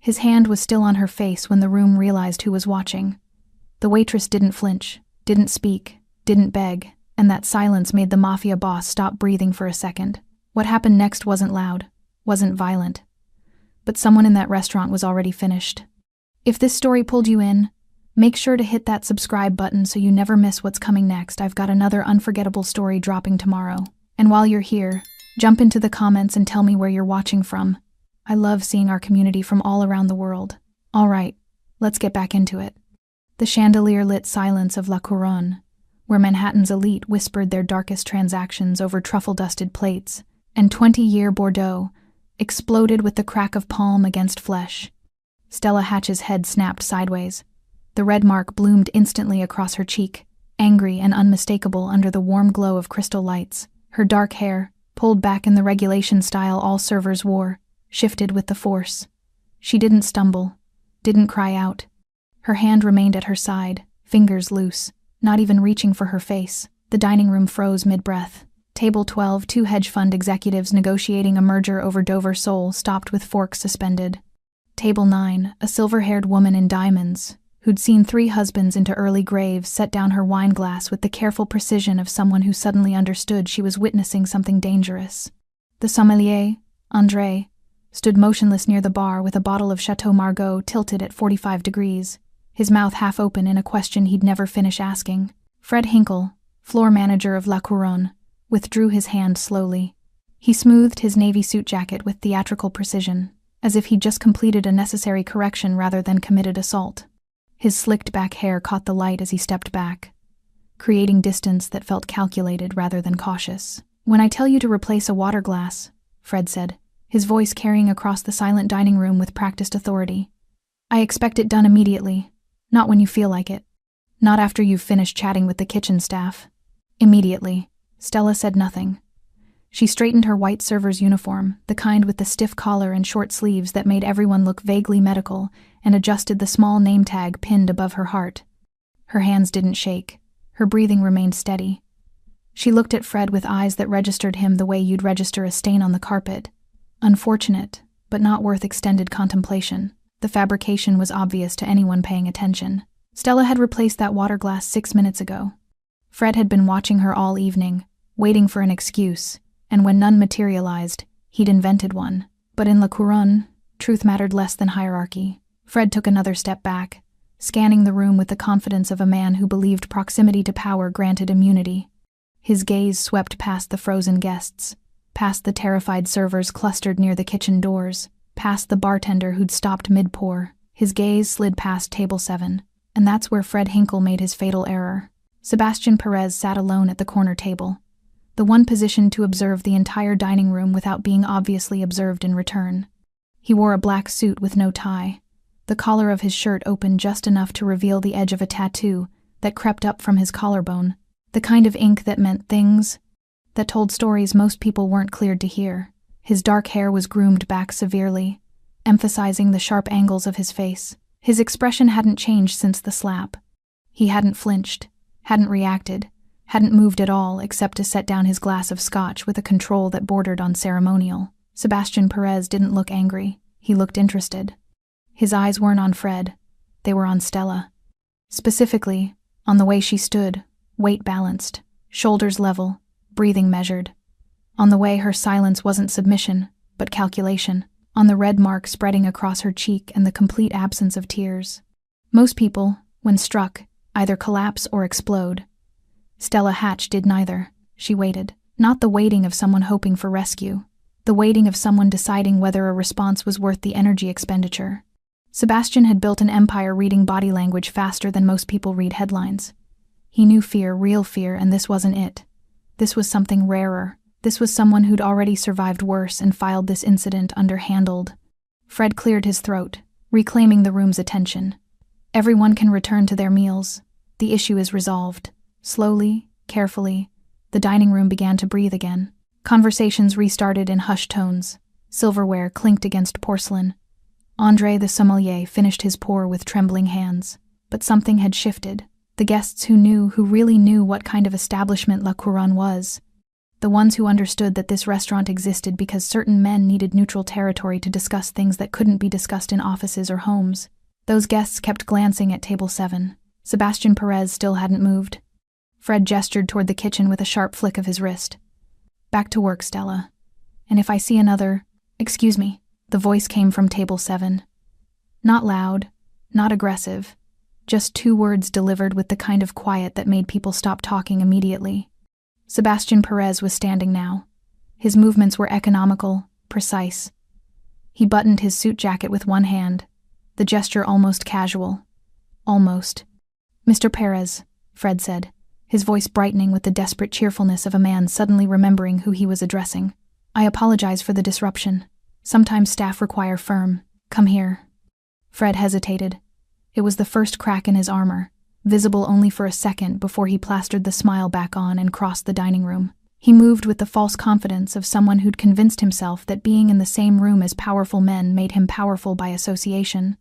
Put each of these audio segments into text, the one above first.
His hand was still on her face when the room realized who was watching. The waitress didn't flinch, didn't speak, didn't beg, and that silence made the Mafia Boss stop breathing for a second. What happened next wasn't loud, wasn't violent. But someone in that restaurant was already finished. If this story pulled you in, make sure to hit that subscribe button so you never miss what's coming next. I've got another unforgettable story dropping tomorrow. And while you're here, jump into the comments and tell me where you're watching from. I love seeing our community from all around the world. All right, let's get back into it. The chandelier-lit silence of La Couronne, where Manhattan's elite whispered their darkest transactions over truffle-dusted plates, and 20-year Bordeaux exploded with the crack of palm against flesh. Stella Hatch's head snapped sideways. The red mark bloomed instantly across her cheek, angry and unmistakable under the warm glow of crystal lights. Her dark hair, pulled back in the regulation style all servers wore, shifted with the force. She didn't stumble, didn't cry out. Her hand remained at her side, fingers loose, not even reaching for her face. The dining room froze mid-breath. Table 12, two hedge fund executives negotiating a merger over Dover Sole stopped with forks suspended. Table 9, a silver-haired woman in diamonds, who'd seen 3 husbands into early graves, set down her wine glass with the careful precision of someone who suddenly understood she was witnessing something dangerous. The sommelier, André, stood motionless near the bar with a bottle of Chateau Margaux tilted at 45 degrees, his mouth half open in a question he'd never finish asking. Fred Hinkle, floor manager of La Couronne, withdrew his hand slowly. He smoothed his navy suit jacket with theatrical precision, as if he'd just completed a necessary correction rather than committed assault. His slicked back hair caught the light as he stepped back, creating distance that felt calculated rather than cautious. "When I tell you to replace a water glass," Fred said, his voice carrying across the silent dining room with practiced authority, "I expect it done immediately, not when you feel like it. Not after you've finished chatting with the kitchen staff. Immediately." Stella said nothing. She straightened her white server's uniform, the kind with the stiff collar and short sleeves that made everyone look vaguely medical, and adjusted the small name tag pinned above her heart. Her hands didn't shake. Her breathing remained steady. She looked at Fred with eyes that registered him the way you'd register a stain on the carpet. Unfortunate, but not worth extended contemplation. The fabrication was obvious to anyone paying attention. Stella had replaced that water glass 6 minutes ago. Fred had been watching her all evening, waiting for an excuse, and when none materialized, he'd invented one. But in La Couronne, truth mattered less than hierarchy. Fred took another step back, scanning the room with the confidence of a man who believed proximity to power granted immunity. His gaze swept past the frozen guests, past the terrified servers clustered near the kitchen doors, past the bartender who'd stopped mid-pour. His gaze slid past table 7, and that's where Fred Hinkle made his fatal error. Sebastian Perez sat alone at the corner table, the one positioned to observe the entire dining room without being obviously observed in return. He wore a black suit with no tie, the collar of his shirt open just enough to reveal the edge of a tattoo that crept up from his collarbone, the kind of ink that meant things, that told stories most people weren't cleared to hear. His dark hair was groomed back severely, emphasizing the sharp angles of his face. His expression hadn't changed since the slap. He hadn't flinched, hadn't reacted, hadn't moved at all except to set down his glass of scotch with a control that bordered on ceremonial. Sebastian Perez didn't look angry. He looked interested. His eyes weren't on Fred. They were on Stella. Specifically, on the way she stood, weight balanced, shoulders level, breathing measured. On the way her silence wasn't submission, but calculation. On the red mark spreading across her cheek and the complete absence of tears. Most people, when struck, either collapse or explode. Stella Hatch did neither. She waited. Not the waiting of someone hoping for rescue. The waiting of someone deciding whether a response was worth the energy expenditure. Sebastian had built an empire reading body language faster than most people read headlines. He knew fear, real fear, and this wasn't it. This was something rarer. This was someone who'd already survived worse and filed this incident underhandled. Fred cleared his throat, reclaiming the room's attention. Everyone can return to their meals. The issue is resolved. Slowly, carefully, the dining room began to breathe again. Conversations restarted in hushed tones. Silverware clinked against porcelain. André the sommelier finished his pour with trembling hands. But something had shifted. The guests who really knew what kind of establishment La Couronne was, The ones who understood that this restaurant existed because certain men needed neutral territory to discuss things that couldn't be discussed in offices or homes. Those guests kept glancing at table 7. Sebastian Perez still hadn't moved. Fred gestured toward the kitchen with a sharp flick of his wrist. "Back to work, Stella. And if I see another—" "Excuse me." The voice came from table 7. Not loud, not aggressive, just 2 words delivered with the kind of quiet that made people stop talking immediately. Sebastian Perez was standing now. His movements were economical, precise. He buttoned his suit jacket with one hand, the gesture almost casual. Almost. "Mr. Perez," Fred said, his voice brightening with the desperate cheerfulness of a man suddenly remembering who he was addressing. "I apologize for the disruption. Sometimes staff require firm. Come here." Fred hesitated. It was the first crack in his armor, visible only for a second before he plastered the smile back on and crossed the dining room. He moved with the false confidence of someone who'd convinced himself that being in the same room as powerful men made him powerful by association.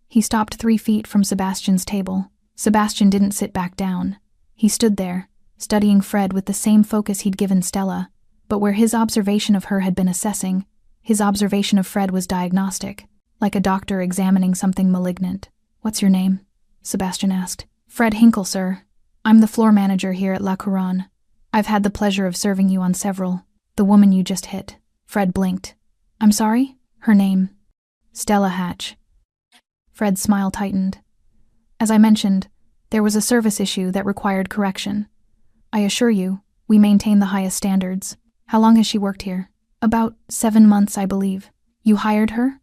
He stopped 3 feet from Sebastian's table. Sebastian didn't sit back down. He stood there, studying Fred with the same focus he'd given Stella, but where his observation of her had been assessing, his observation of Fred was diagnostic, like a doctor examining something malignant. "What's your name?" Sebastian asked. "Fred Hinkle, sir. I'm the floor manager here at La Couronne. I've had the pleasure of serving you on several." "The woman you just hit." Fred blinked. "I'm sorry?" "Her name." "Stella Hatch." Fred's smile tightened. "As I mentioned, there was a service issue that required correction. I assure you, we maintain the highest standards. How long has she worked here?" "About 7 months, I believe." "You hired her?"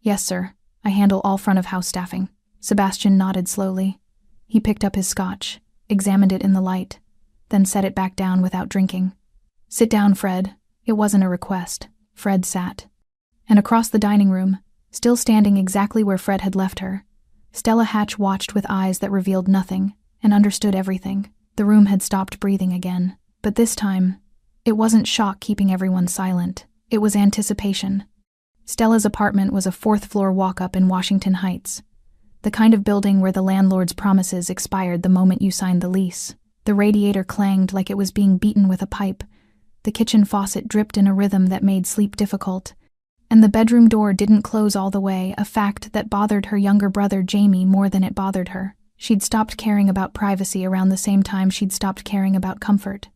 "Yes, sir. I handle all front-of-house staffing." Sebastian nodded slowly. He picked up his scotch, examined it in the light, then set it back down without drinking. "Sit down, Fred." It wasn't a request. Fred sat. And across the dining room, still standing exactly where Fred had left her, Stella Hatch watched with eyes that revealed nothing and understood everything. The room had stopped breathing again. But this time, it wasn't shock keeping everyone silent. It was anticipation. Stella's apartment was a 4th-floor walk-up in Washington Heights, the kind of building where the landlord's promises expired the moment you signed the lease. The radiator clanged like it was being beaten with a pipe. The kitchen faucet dripped in a rhythm that made sleep difficult. And the bedroom door didn't close all the way, a fact that bothered her younger brother Jamie more than it bothered her. She'd stopped caring about privacy around the same time she'd stopped caring about comfort.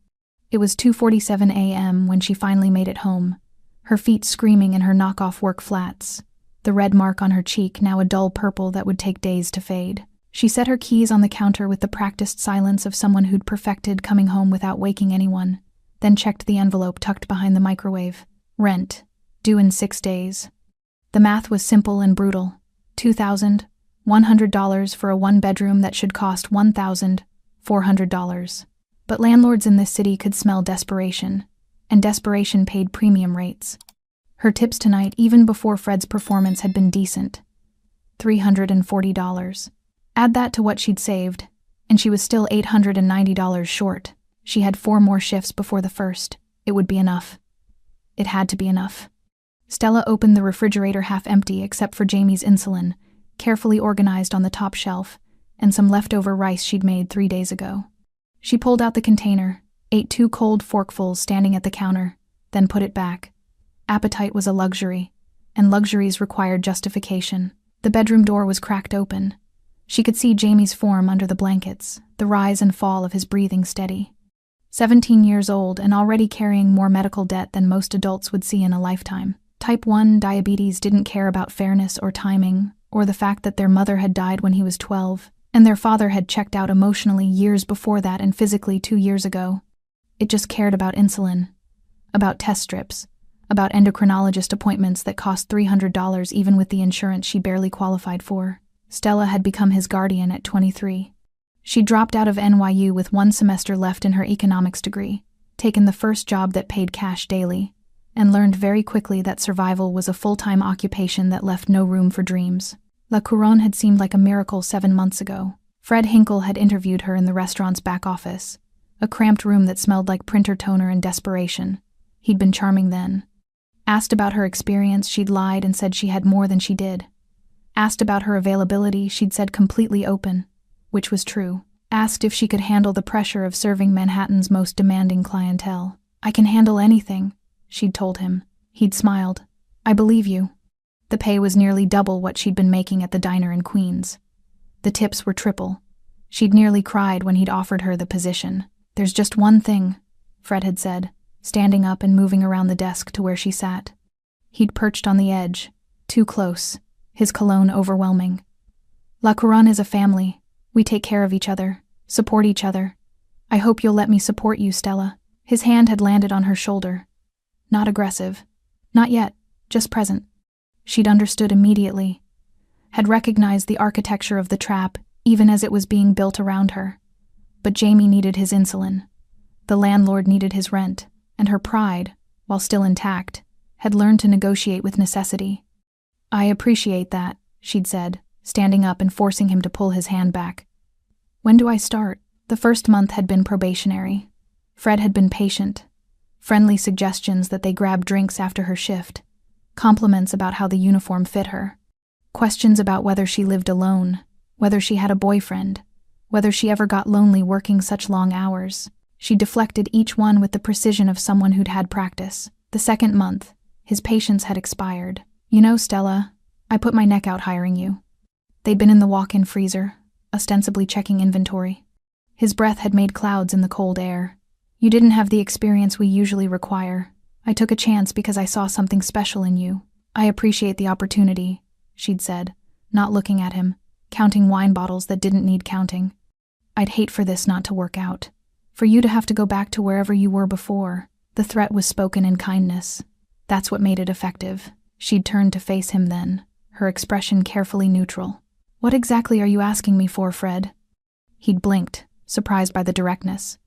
It was 2:47 a.m. when she finally made it home, her feet screaming in her knockoff work flats, the red mark on her cheek now a dull purple that would take days to fade. She set her keys on the counter with the practiced silence of someone who'd perfected coming home without waking anyone, then checked the envelope tucked behind the microwave. Rent. Due in 6 days. The math was simple and brutal. $2,100 for a 1-bedroom that should cost $1,400. But landlords in this city could smell desperation, and desperation paid premium rates. Her tips tonight, even before Fred's performance had been decent. $340. Add that to what she'd saved, and she was still $890 short. She had 4 more shifts before the first. It would be enough. It had to be enough. Stella opened the refrigerator half empty except for Jamie's insulin, carefully organized on the top shelf, and some leftover rice she'd made 3 days ago. She pulled out the container, ate 2 cold forkfuls standing at the counter, then put it back. Appetite was a luxury, and luxuries required justification. The bedroom door was cracked open. She could see Jamie's form under the blankets, the rise and fall of his breathing steady. 17 years old and already carrying more medical debt than most adults would see in a lifetime. Type 1 diabetes didn't care about fairness or timing, or the fact that their mother had died when he was 12, and their father had checked out emotionally years before that and physically 2 years ago. It just cared about insulin, about test strips, about endocrinologist appointments that cost $300 even with the insurance she barely qualified for. Stella had become his guardian at 23. She dropped out of NYU with 1 semester left in her economics degree, taken the first job that paid cash daily, and learned very quickly that survival was a full-time occupation that left no room for dreams. La Couronne had seemed like a miracle 7 months ago. Fred Hinkle had interviewed her in the restaurant's back office, a cramped room that smelled like printer toner and desperation. He'd been charming then. Asked about her experience, she'd lied and said she had more than she did. Asked about her availability, she'd said completely open, which was true. Asked if she could handle the pressure of serving Manhattan's most demanding clientele. "I can handle anything," she'd told him. He'd smiled. "I believe you." The pay was nearly double what she'd been making at the diner in Queens. The tips were triple. She'd nearly cried when he'd offered her the position. "There's just one thing," Fred had said, standing up and moving around the desk to where she sat. He'd perched on the edge, too close, his cologne overwhelming. "La Couronne is a family. We take care of each other, support each other. I hope you'll let me support you, Stella." His hand had landed on her shoulder. Not aggressive. Not yet, just present. She'd understood immediately. Had recognized the architecture of the trap, even as it was being built around her. But Jamie needed his insulin. The landlord needed his rent, and her pride, while still intact, had learned to negotiate with necessity. "I appreciate that," she'd said, standing up and forcing him to pull his hand back. "When do I start?" The first month had been probationary. Fred had been patient. Friendly suggestions that they grab drinks after her shift. Compliments about how the uniform fit her. Questions about whether she lived alone, whether she had a boyfriend, whether she ever got lonely working such long hours. She deflected each one with the precision of someone who'd had practice. The second month, his patience had expired. "You know, Stella, I put my neck out hiring you." They'd been in the walk-in freezer, ostensibly checking inventory. His breath had made clouds in the cold air. "You didn't have the experience we usually require. I took a chance because I saw something special in you. I appreciate the opportunity," she'd said, not looking at him, counting wine bottles that didn't need counting. "I'd hate for this not to work out. For you to have to go back to wherever you were before." The threat was spoken in kindness. That's what made it effective. She'd turned to face him then, her expression carefully neutral. "What exactly are you asking me for, Fred?" He'd blinked, surprised by the directness.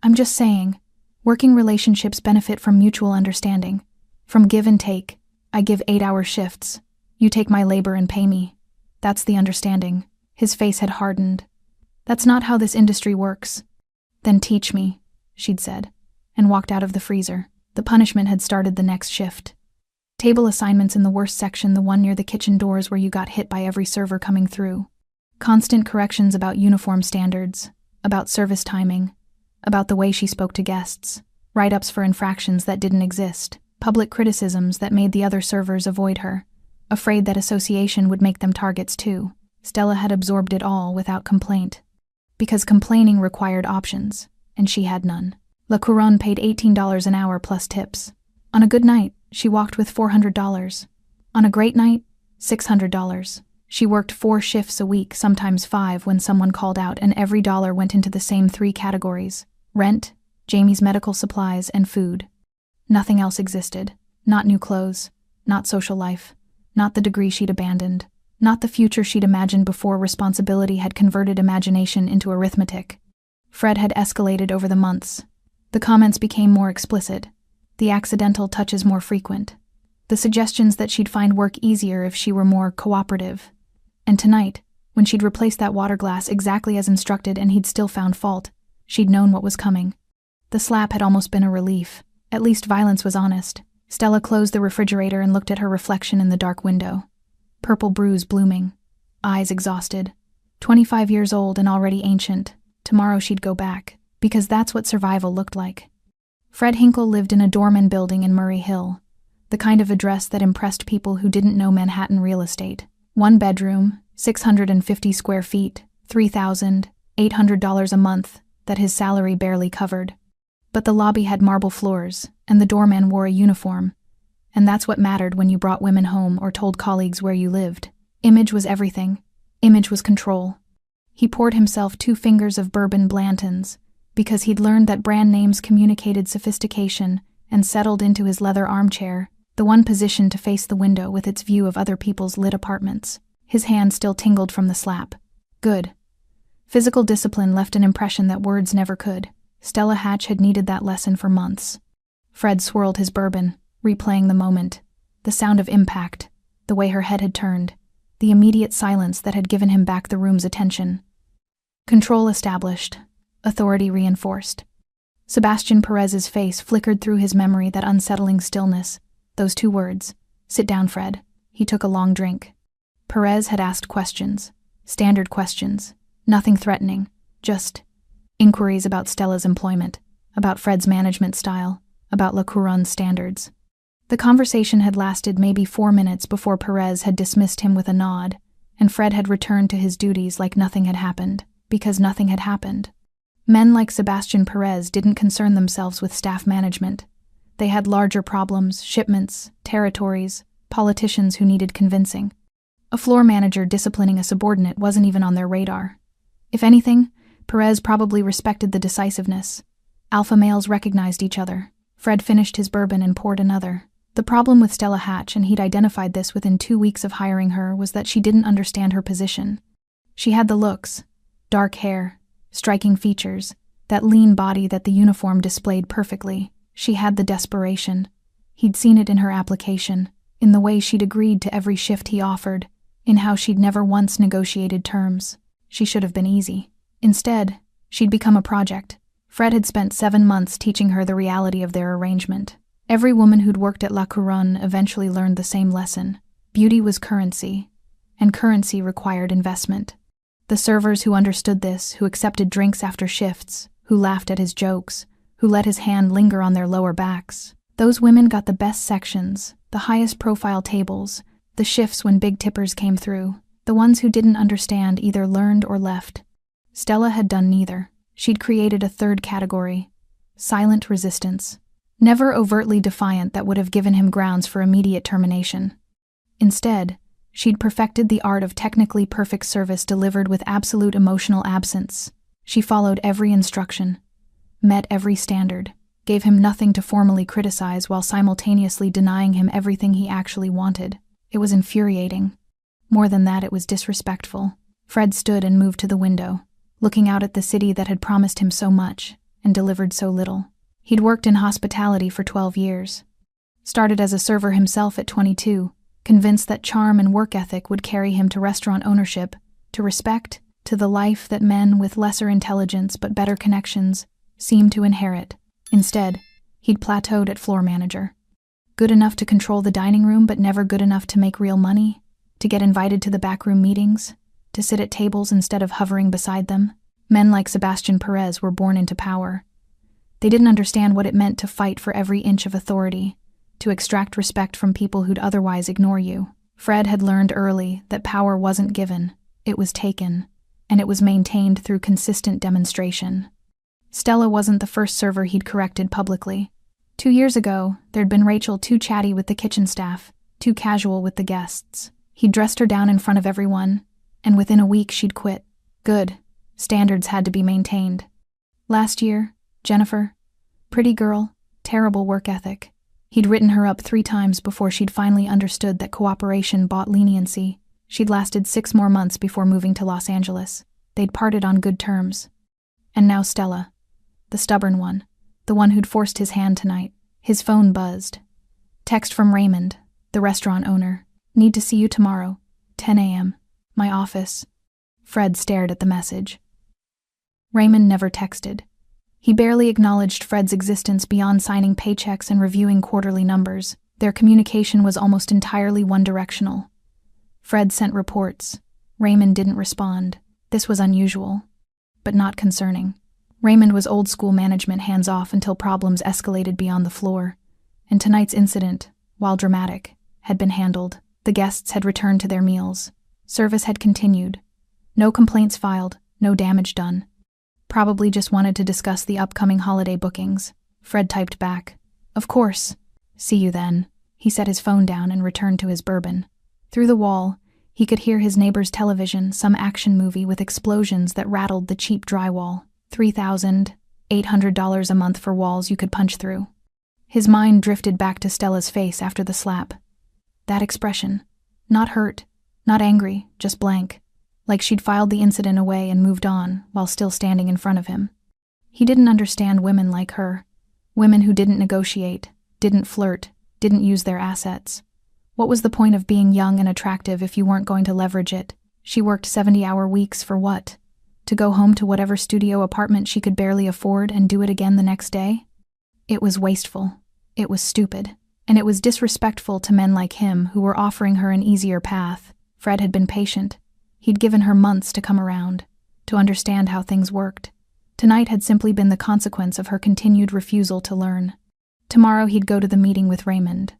"I'm just saying, working relationships benefit from mutual understanding. From give and take. I give 8-hour shifts. You take my labor and pay me. That's the understanding." His face had hardened. "That's not how this industry works." "Then teach me," she'd said, and walked out of the freezer. The punishment had started the next shift. Table assignments in the worst section, the one near the kitchen doors where you got hit by every server coming through. Constant corrections about uniform standards, about service timing, about the way she spoke to guests, write-ups for infractions that didn't exist, public criticisms that made the other servers avoid her, afraid that association would make them targets too. Stella had absorbed it all without complaint. Because complaining required options, and she had none. La Couronne paid $18 an hour plus tips. On a good night, she walked with $400. On a great night, $600. She worked 4 shifts a week, sometimes 5 when someone called out, and every dollar went into the same 3 categories: rent, Jamie's medical supplies, and food. Nothing else existed. Not new clothes, not social life, not the degree she'd abandoned, not the future she'd imagined before responsibility had converted imagination into arithmetic. Fred had escalated over the months. The comments became more explicit, the accidental touches more frequent, the suggestions that she'd find work easier if she were more cooperative. And tonight, when she'd replaced that water glass exactly as instructed and he'd still found fault, she'd known what was coming. The slap had almost been a relief. At least violence was honest. Stella closed the refrigerator and looked at her reflection in the dark window. Purple bruise blooming, eyes exhausted. 25 years old and already ancient. Tomorrow she'd go back, because that's what survival looked like. Fred Hinkle lived in a doorman building in Murray Hill, the kind of address that impressed people who didn't know Manhattan real estate. 1 bedroom, 650 square feet, $3,800 a month that his salary barely covered. But the lobby had marble floors, and the doorman wore a uniform, and that's what mattered when you brought women home or told colleagues where you lived. Image was everything. Image was control. He poured himself 2 fingers of bourbon Blanton's, because he'd learned that brand names communicated sophistication, and settled into his leather armchair, the one positioned to face the window with its view of other people's lit apartments. His hand still tingled from the slap. Good. Physical discipline left an impression that words never could. Stella Hatch had needed that lesson for months. Fred swirled his bourbon, replaying the moment, the sound of impact, the way her head had turned, the immediate silence that had given him back the room's attention. Control established, authority reinforced. Sebastian Perez's face flickered through his memory, that unsettling stillness, those 2 words, "Sit down, Fred." He took a long drink. Perez had asked questions, standard questions, nothing threatening, just inquiries about Stella's employment, about Fred's management style, about La Couronne's standards. The conversation had lasted maybe 4 minutes before Perez had dismissed him with a nod, and Fred had returned to his duties like nothing had happened, because nothing had happened. Men like Sebastian Perez didn't concern themselves with staff management. They had larger problems, shipments, territories, politicians who needed convincing. A floor manager disciplining a subordinate wasn't even on their radar. If anything, Perez probably respected the decisiveness. Alpha males recognized each other. Fred finished his bourbon and poured another. The problem with Stella Hatch, and he'd identified this within 2 weeks of hiring her, was that she didn't understand her position. She had the looks, dark hair, striking features, that lean body that the uniform displayed perfectly. She had the desperation. He'd seen it in her application, in the way she'd agreed to every shift he offered, in how she'd never once negotiated terms. She should have been easy. Instead, she'd become a project. Fred had spent 7 months teaching her the reality of their arrangement. Every woman who'd worked at La Couronne eventually learned the same lesson. Beauty was currency, and currency required investment. The servers who understood this, who accepted drinks after shifts, who laughed at his jokes, who let his hand linger on their lower backs, those women got the best sections, the highest profile tables, the shifts when big tippers came through. The ones who didn't understand either learned or left. Stella had done neither. She'd created a third category, silent resistance. Never overtly defiant that would have given him grounds for immediate termination. Instead, she'd perfected the art of technically perfect service delivered with absolute emotional absence. She followed every instruction, met every standard, gave him nothing to formally criticize while simultaneously denying him everything he actually wanted. It was infuriating. More than that, it was disrespectful. Fred stood and moved to the window, looking out at the city that had promised him so much and delivered so little. He'd worked in hospitality for 12 years. Started as a server himself at 22, convinced that charm and work ethic would carry him to restaurant ownership, to respect, to the life that men with lesser intelligence but better connections seemed to inherit. Instead, he'd plateaued at floor manager. Good enough to control the dining room but never good enough to make real money, to get invited to the backroom meetings, to sit at tables instead of hovering beside them. Men like Sebastian Perez were born into power. They didn't understand what it meant to fight for every inch of authority, to extract respect from people who'd otherwise ignore you. Fred had learned early that power wasn't given, it was taken, and it was maintained through consistent demonstration. Stella wasn't the first server he'd corrected publicly. 2 years ago, there'd been Rachel too chatty with the kitchen staff, too casual with the guests. He'd dressed her down in front of everyone, and within a week she'd quit. Good. Standards had to be maintained. Last year, Jennifer, pretty girl, terrible work ethic. He'd written her up 3 times before she'd finally understood that cooperation bought leniency. She'd lasted 6 more months before moving to Los Angeles. They'd parted on good terms. And now Stella, the stubborn one, the one who'd forced his hand tonight. His phone buzzed. Text from Raymond, the restaurant owner. Need to see you tomorrow, 10 a.m., my office. Fred stared at the message. Raymond never texted. He barely acknowledged Fred's existence beyond signing paychecks and reviewing quarterly numbers. Their communication was almost entirely one-directional. Fred sent reports. Raymond didn't respond. This was unusual, but not concerning. Raymond was old-school management hands-off until problems escalated beyond the floor, and tonight's incident, while dramatic, had been handled. The guests had returned to their meals. Service had continued. No complaints filed, no damage done. Probably just wanted to discuss the upcoming holiday bookings. Fred typed back, "Of course. See you then." He set his phone down and returned to his bourbon. Through the wall, he could hear his neighbor's television, some action movie with explosions that rattled the cheap drywall. $3,800 a month for walls you could punch through. His mind drifted back to Stella's face after the slap. That expression. Not hurt, not angry, just blank. Like she'd filed the incident away and moved on, while still standing in front of him. He didn't understand women like her. Women who didn't negotiate, didn't flirt, didn't use their assets. What was the point of being young and attractive if you weren't going to leverage it? She worked 70-hour weeks for what? To go home to whatever studio apartment she could barely afford and do it again the next day? It was wasteful. It was stupid. And it was disrespectful to men like him who were offering her an easier path. Fred had been patient. He'd given her months to come around, to understand how things worked. Tonight had simply been the consequence of her continued refusal to learn. Tomorrow he'd go to the meeting with Raymond,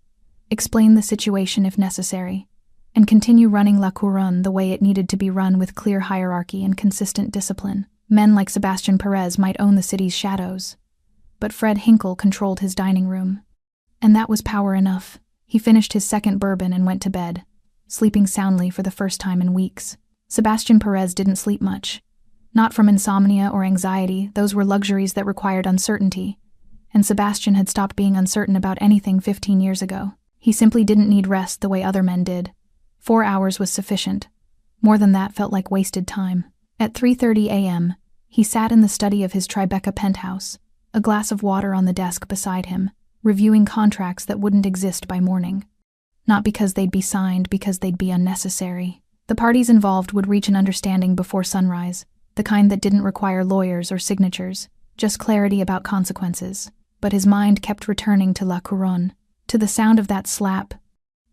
explain the situation if necessary, and continue running La Couronne the way it needed to be run with clear hierarchy and consistent discipline. Men like Sebastian Perez might own the city's shadows, but Fred Hinkle controlled his dining room. And that was power enough. He finished his second bourbon and went to bed, sleeping soundly for the first time in weeks. Sebastian Perez didn't sleep much. Not from insomnia or anxiety, those were luxuries that required uncertainty, and Sebastian had stopped being uncertain about anything 15 years ago. He simply didn't need rest the way other men did. 4 hours was sufficient. More than that felt like wasted time. At 3:30 a.m., he sat in the study of his Tribeca penthouse, a glass of water on the desk beside him, reviewing contracts that wouldn't exist by morning. Not because they'd be signed, because they'd be unnecessary. The parties involved would reach an understanding before sunrise, the kind that didn't require lawyers or signatures, just clarity about consequences. But his mind kept returning to La Couronne, to the sound of that slap,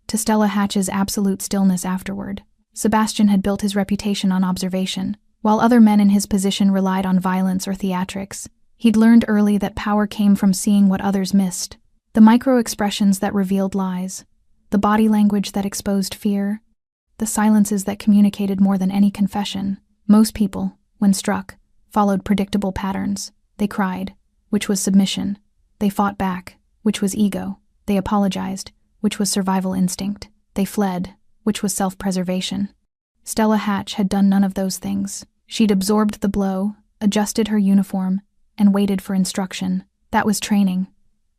to Stella Hatch's absolute stillness afterward. Sebastian had built his reputation on observation. While other men in his position relied on violence or theatrics, he'd learned early that power came from seeing what others missed. The micro-expressions that revealed lies, the body language that exposed fear, the silences that communicated more than any confession. Most people, when struck, followed predictable patterns. They cried, which was submission. They fought back, which was ego. They apologized, which was survival instinct. They fled, which was self-preservation. Stella Hatch had done none of those things. She'd absorbed the blow, adjusted her uniform, and waited for instruction. That was training.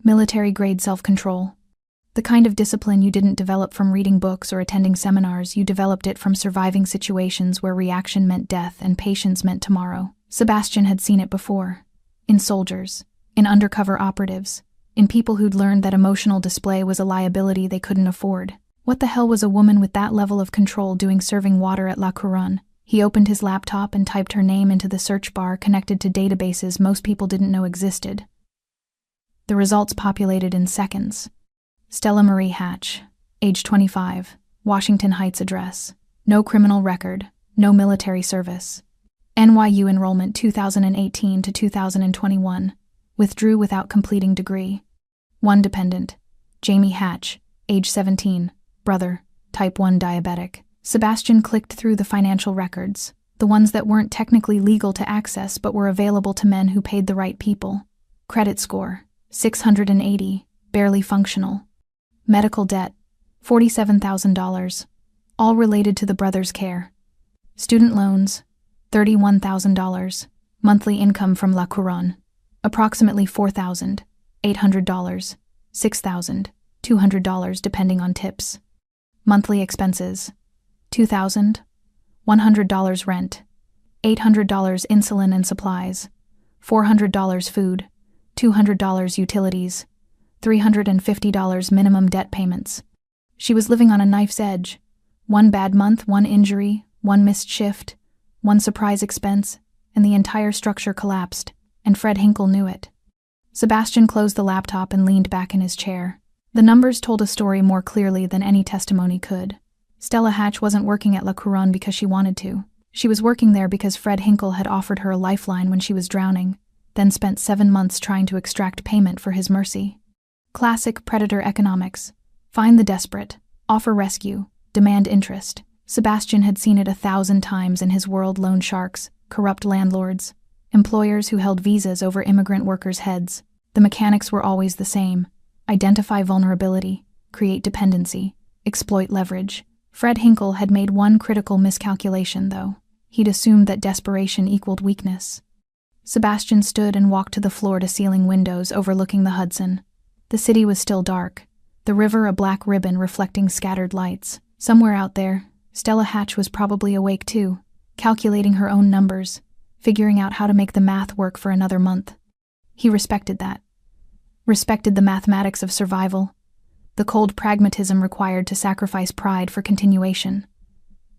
Military-grade self-control. The kind of discipline you didn't develop from reading books or attending seminars, you developed it from surviving situations where reaction meant death and patience meant tomorrow. Sebastian had seen it before. In soldiers, in undercover operatives, in people who'd learned that emotional display was a liability they couldn't afford. What the hell was a woman with that level of control doing serving water at La Couronne? He opened his laptop and typed her name into the search bar connected to databases most people didn't know existed. The results populated in seconds. Stella Marie Hatch, age 25, Washington Heights address, no criminal record, no military service. NYU enrollment 2018 to 2021, withdrew without completing degree. One dependent, Jamie Hatch, age 17, brother, type 1 diabetic. Sebastian clicked through the financial records, the ones that weren't technically legal to access but were available to men who paid the right people. Credit score, 680, barely functional. Medical debt, $47,000, all related to the brother's care. Student loans, $31,000. Monthly income from La Couronne, approximately $4,800, $6,200 depending on tips. Monthly expenses, $2,000, $100 rent, $800 insulin and supplies, $400 food, $200 utilities, $350 minimum debt payments. She was living on a knife's edge. One bad month, one injury, one missed shift, one surprise expense, and the entire structure collapsed, and Fred Hinkle knew it. Sebastian closed the laptop and leaned back in his chair. The numbers told a story more clearly than any testimony could. Stella Hatch wasn't working at La Couronne because she wanted to. She was working there because Fred Hinkle had offered her a lifeline when she was drowning, then spent 7 months trying to extract payment for his mercy. Classic predator economics. Find the desperate, offer rescue, demand interest. Sebastian had seen it 1,000 times in his world: loan sharks, corrupt landlords, employers who held visas over immigrant workers' heads. The mechanics were always the same. Identify vulnerability, create dependency, exploit leverage. Fred Hinkle had made one critical miscalculation, though. He'd assumed that desperation equaled weakness. Sebastian stood and walked to the floor-to-ceiling windows overlooking the Hudson. The city was still dark, the river a black ribbon reflecting scattered lights. Somewhere out there, Stella Hatch was probably awake too, calculating her own numbers, figuring out how to make the math work for another month. He respected that. Respected the mathematics of survival, the cold pragmatism required to sacrifice pride for continuation.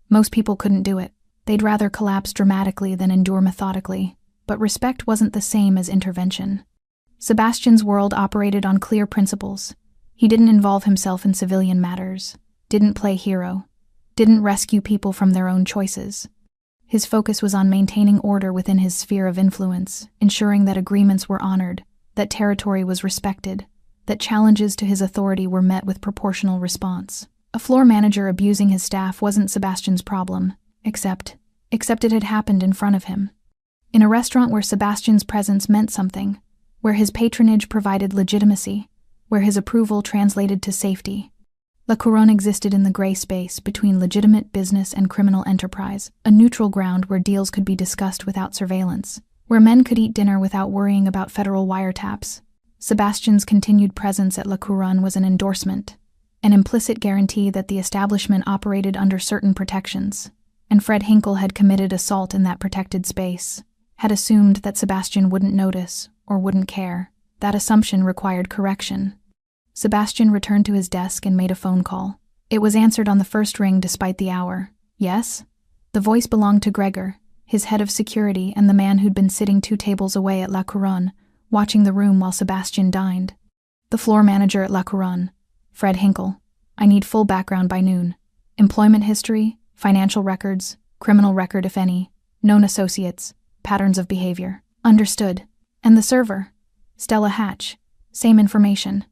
Most people couldn't do it. They'd rather collapse dramatically than endure methodically, but respect wasn't the same as intervention. Sebastian's world operated on clear principles. He didn't involve himself in civilian matters, didn't play hero, didn't rescue people from their own choices. His focus was on maintaining order within his sphere of influence, ensuring that agreements were honored, that territory was respected, that challenges to his authority were met with proportional response. A floor manager abusing his staff wasn't Sebastian's problem, except it had happened in front of him. In a restaurant where Sebastian's presence meant something, where his patronage provided legitimacy, where his approval translated to safety, La Couronne existed in the gray space between legitimate business and criminal enterprise, a neutral ground where deals could be discussed without surveillance, where men could eat dinner without worrying about federal wiretaps. Sebastian's continued presence at La Couronne was an endorsement, an implicit guarantee that the establishment operated under certain protections, and Fred Hinkle had committed assault in that protected space, had assumed that Sebastian wouldn't notice or wouldn't care. That assumption required correction. Sebastian returned to his desk and made a phone call. It was answered on the first ring despite the hour. Yes? The voice belonged to Gregor, his head of security and the man who'd been sitting 2 tables away at La Couronne, watching the room while Sebastian dined. The floor manager at La Couronne, Fred Hinkle. I need full background by noon. Employment history, financial records, criminal record if any, known associates, patterns of behavior. Understood. And the server? Stella Hatch. Same information.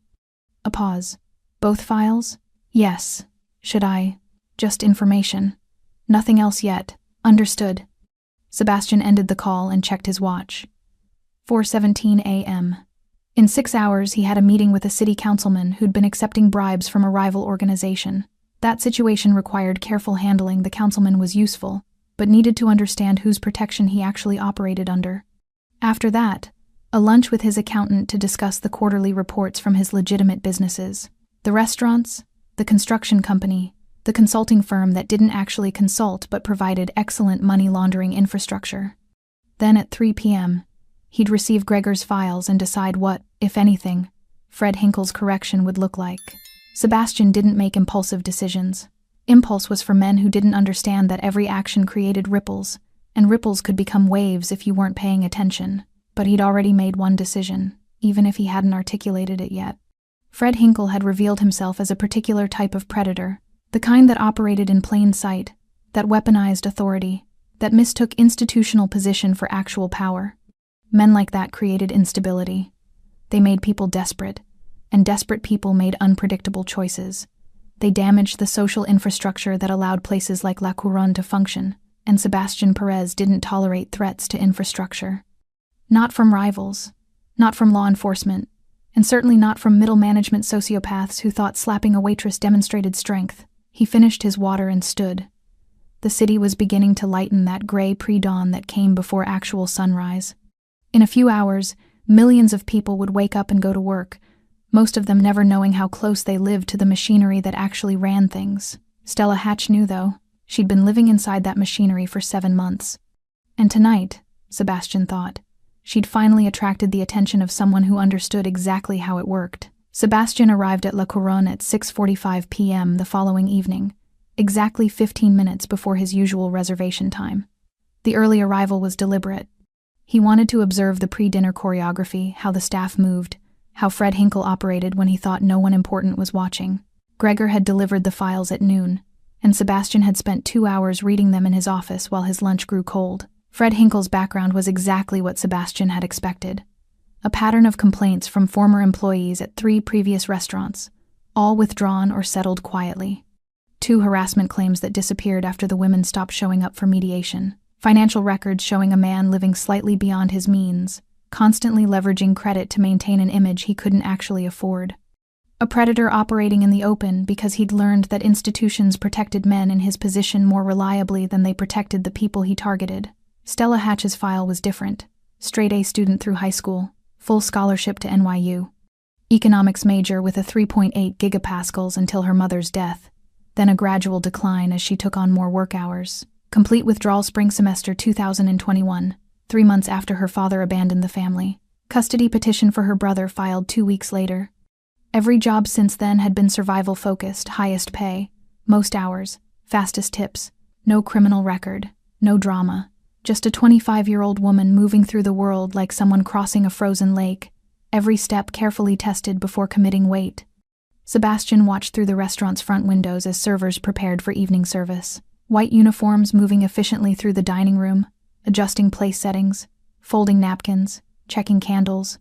A pause. Both files? Yes. Should I? Just information. Nothing else yet. Understood. Sebastian ended the call and checked his watch. 4:17 a.m. In 6 hours, he had a meeting with a city councilman who'd been accepting bribes from a rival organization. That situation required careful handling. The councilman was useful, but needed to understand whose protection he actually operated under. After that, a lunch with his accountant to discuss the quarterly reports from his legitimate businesses. The restaurants, the construction company, the consulting firm that didn't actually consult but provided excellent money laundering infrastructure. Then at 3 p.m., he'd receive Gregor's files and decide what, if anything, Fred Hinkle's correction would look like. Sebastian didn't make impulsive decisions. Impulse was for men who didn't understand that every action created ripples, and ripples could become waves if you weren't paying attention. But he'd already made one decision, even if he hadn't articulated it yet. Fred Hinkle had revealed himself as a particular type of predator, the kind that operated in plain sight, that weaponized authority, that mistook institutional position for actual power. Men like that created instability. They made people desperate, and desperate people made unpredictable choices. They damaged the social infrastructure that allowed places like La Couronne to function, and Sebastian Perez didn't tolerate threats to infrastructure. Not from rivals, not from law enforcement, and certainly not from middle management sociopaths who thought slapping a waitress demonstrated strength. He finished his water and stood. The city was beginning to lighten that gray pre-dawn that came before actual sunrise. In a few hours, millions of people would wake up and go to work, most of them never knowing how close they lived to the machinery that actually ran things. Stella Hatch knew, though. She'd been living inside that machinery for 7 months. And tonight, Sebastian thought, she'd finally attracted the attention of someone who understood exactly how it worked. Sebastian arrived at La Couronne at 6:45 p.m. the following evening, exactly 15 minutes before his usual reservation time. The early arrival was deliberate. He wanted to observe the pre-dinner choreography, how the staff moved, how Fred Hinkle operated when he thought no one important was watching. Gregor had delivered the files at noon, and Sebastian had spent 2 hours reading them in his office while his lunch grew cold. Fred Hinkle's background was exactly what Sebastian had expected. A pattern of complaints from former employees at 3 previous restaurants, all withdrawn or settled quietly. 2 harassment claims that disappeared after the women stopped showing up for mediation. Financial records showing a man living slightly beyond his means, constantly leveraging credit to maintain an image he couldn't actually afford. A predator operating in the open because he'd learned that institutions protected men in his position more reliably than they protected the people he targeted. Stella Hatch's file was different. Straight-A student through high school, full scholarship to NYU. Economics major with a 3.8 gigapascals until her mother's death, then a gradual decline as she took on more work hours. Complete withdrawal spring semester 2021, 3 months after her father abandoned the family. Custody petition for her brother filed 2 weeks later. Every job since then had been survival-focused, highest pay, most hours, fastest tips, no criminal record, no drama. Just a 25-year-old woman moving through the world like someone crossing a frozen lake, every step carefully tested before committing weight. Sebastian watched through the restaurant's front windows as servers prepared for evening service. White uniforms moving efficiently through the dining room, adjusting place settings, folding napkins, checking candles.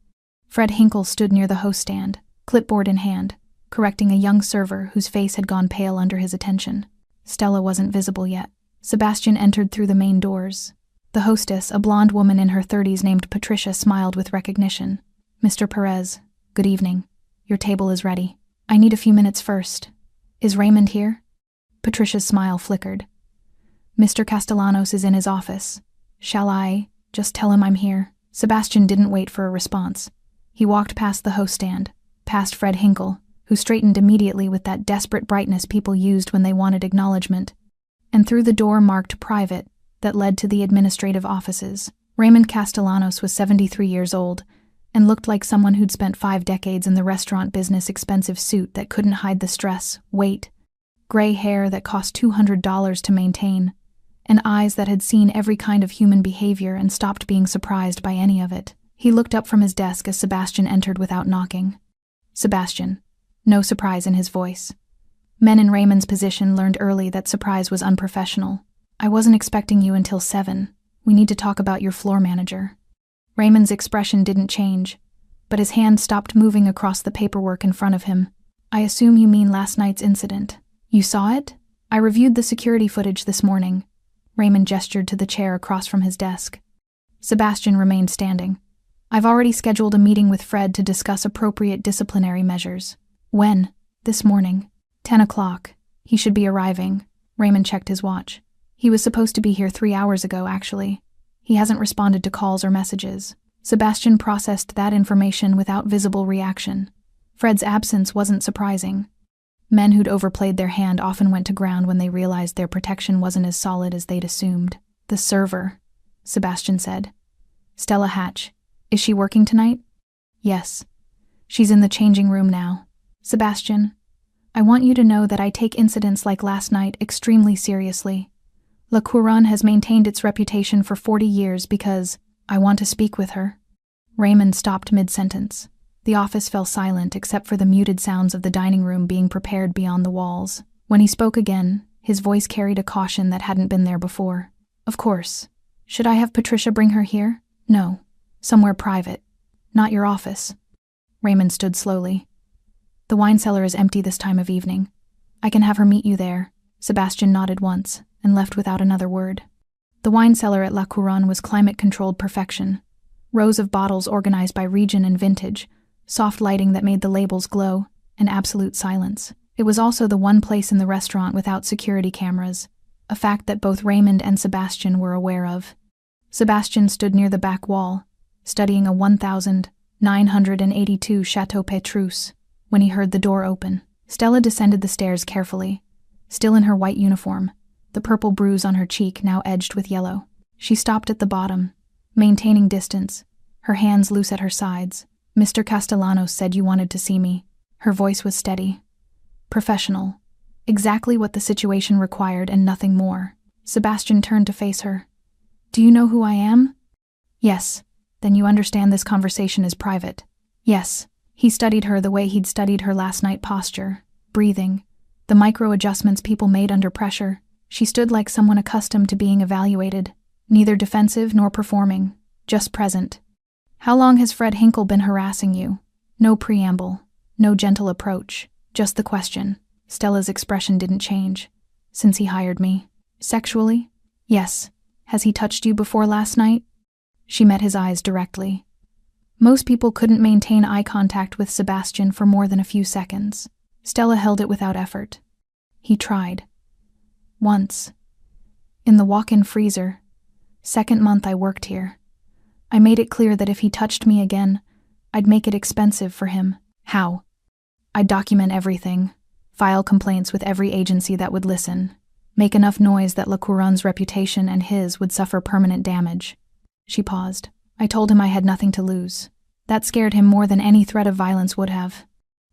Fred Hinkle stood near the host stand, clipboard in hand, correcting a young server whose face had gone pale under his attention. Stella wasn't visible yet. Sebastian entered through the main doors. The hostess, a blonde woman in her 30s named Patricia, smiled with recognition. "Mr. Perez, good evening. Your table is ready. I need a few minutes first. Is Raymond here?" Patricia's smile flickered. "Mr. Castellanos is in his office. Shall I just tell him I'm here?" Sebastian didn't wait for a response. He walked past the host stand, past Fred Hinkle, who straightened immediately with that desperate brightness people used when they wanted acknowledgement, and through the door marked private that led to the administrative offices. Raymond Castellanos was 73 years old and looked like someone who'd spent 5 decades in the restaurant business. Expensive suit that couldn't hide the stress, weight, gray hair that cost $200 to maintain, and eyes that had seen every kind of human behavior and stopped being surprised by any of it. He looked up from his desk as Sebastian entered without knocking. "Sebastian." No surprise in his voice. Men in Raymond's position learned early that surprise was unprofessional. "I wasn't expecting you until 7. We need to talk about your floor manager." Raymond's expression didn't change, but his hand stopped moving across the paperwork in front of him. "I assume you mean last night's incident. You saw it? I reviewed the security footage this morning." Raymond gestured to the chair across from his desk. Sebastian remained standing. "I've already scheduled a meeting with Fred to discuss appropriate disciplinary measures." "When?" "This morning. 10 o'clock. He should be arriving." Raymond checked his watch. "He was supposed to be here 3 hours ago, actually. He hasn't responded to calls or messages." Sebastian processed that information without visible reaction. Fred's absence wasn't surprising. Men who'd overplayed their hand often went to ground when they realized their protection wasn't as solid as they'd assumed. "The server," Sebastian said. "Stella Hatch. Is she working tonight?" "Yes. She's in the changing room now." "Sebastian, I want you to know that I take incidents like last night extremely seriously. La Couronne has maintained its reputation for 40 years because I want to speak with her." Raymond stopped mid-sentence. The office fell silent except for the muted sounds of the dining room being prepared beyond the walls. When he spoke again, his voice carried a caution that hadn't been there before. "Of course. Should I have Patricia bring her here?" "No. Somewhere private. Not your office." Raymond stood slowly. "The wine cellar is empty this time of evening. I can have her meet you there." Sebastian nodded once and left without another word. The wine cellar at La Couronne was climate-controlled perfection. Rows of bottles organized by region and vintage, soft lighting that made the labels glow, and absolute silence. It was also the one place in the restaurant without security cameras, a fact that both Raymond and Sebastian were aware of. Sebastian stood near the back wall, studying a 1982 Chateau Petrus, when he heard the door open. Stella descended the stairs carefully, still in her white uniform, the purple bruise on her cheek now edged with yellow. She stopped at the bottom, maintaining distance, her hands loose at her sides. "Mr. Castellanos said you wanted to see me." Her voice was steady, professional, exactly what the situation required and nothing more. Sebastian turned to face her. "Do you know who I am?" "Yes." "Then you understand this conversation is private." "Yes." He studied her the way he'd studied her last night: posture, breathing, the micro-adjustments people made under pressure. She stood like someone accustomed to being evaluated, neither defensive nor performing, just present. "How long has Fred Hinkle been harassing you?" No preamble, no gentle approach, just the question. Stella's expression didn't change. "Since he hired me." "Sexually?" "Yes." "Has he touched you before last night?" She met his eyes directly. Most people couldn't maintain eye contact with Sebastian for more than a few seconds. Stella held it without effort. "He tried. Once. In the walk-in freezer. 2nd month I worked here. I made it clear that if he touched me again, I'd make it expensive for him." "How?" "I'd document everything, file complaints with every agency that would listen, make enough noise that La Couronne's reputation and his would suffer permanent damage." She paused. "I told him I had nothing to lose. That scared him more than any threat of violence would have."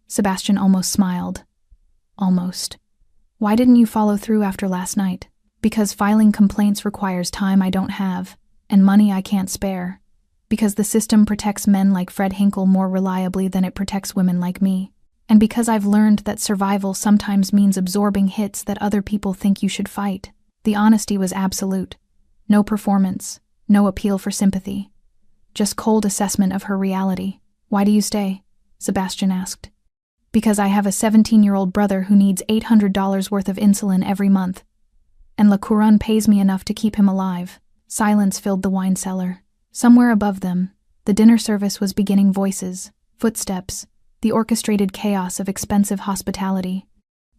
Sebastian almost smiled. "Almost. Why didn't you follow through after last night?" "Because filing complaints requires time I don't have, and money I can't spare. Because the system protects men like Fred Hinkle more reliably than it protects women like me. And because I've learned that survival sometimes means absorbing hits that other people think you should fight." The honesty was absolute. No performance, no appeal for sympathy. Just cold assessment of her reality. "Why do you stay?" Sebastian asked. Because I have a 17-year-old brother who needs $800 worth of insulin every month, and La Couronne pays me enough to keep him alive. Silence filled the wine cellar. Somewhere above them, the dinner service was beginning. Voices, footsteps, the orchestrated chaos of expensive hospitality.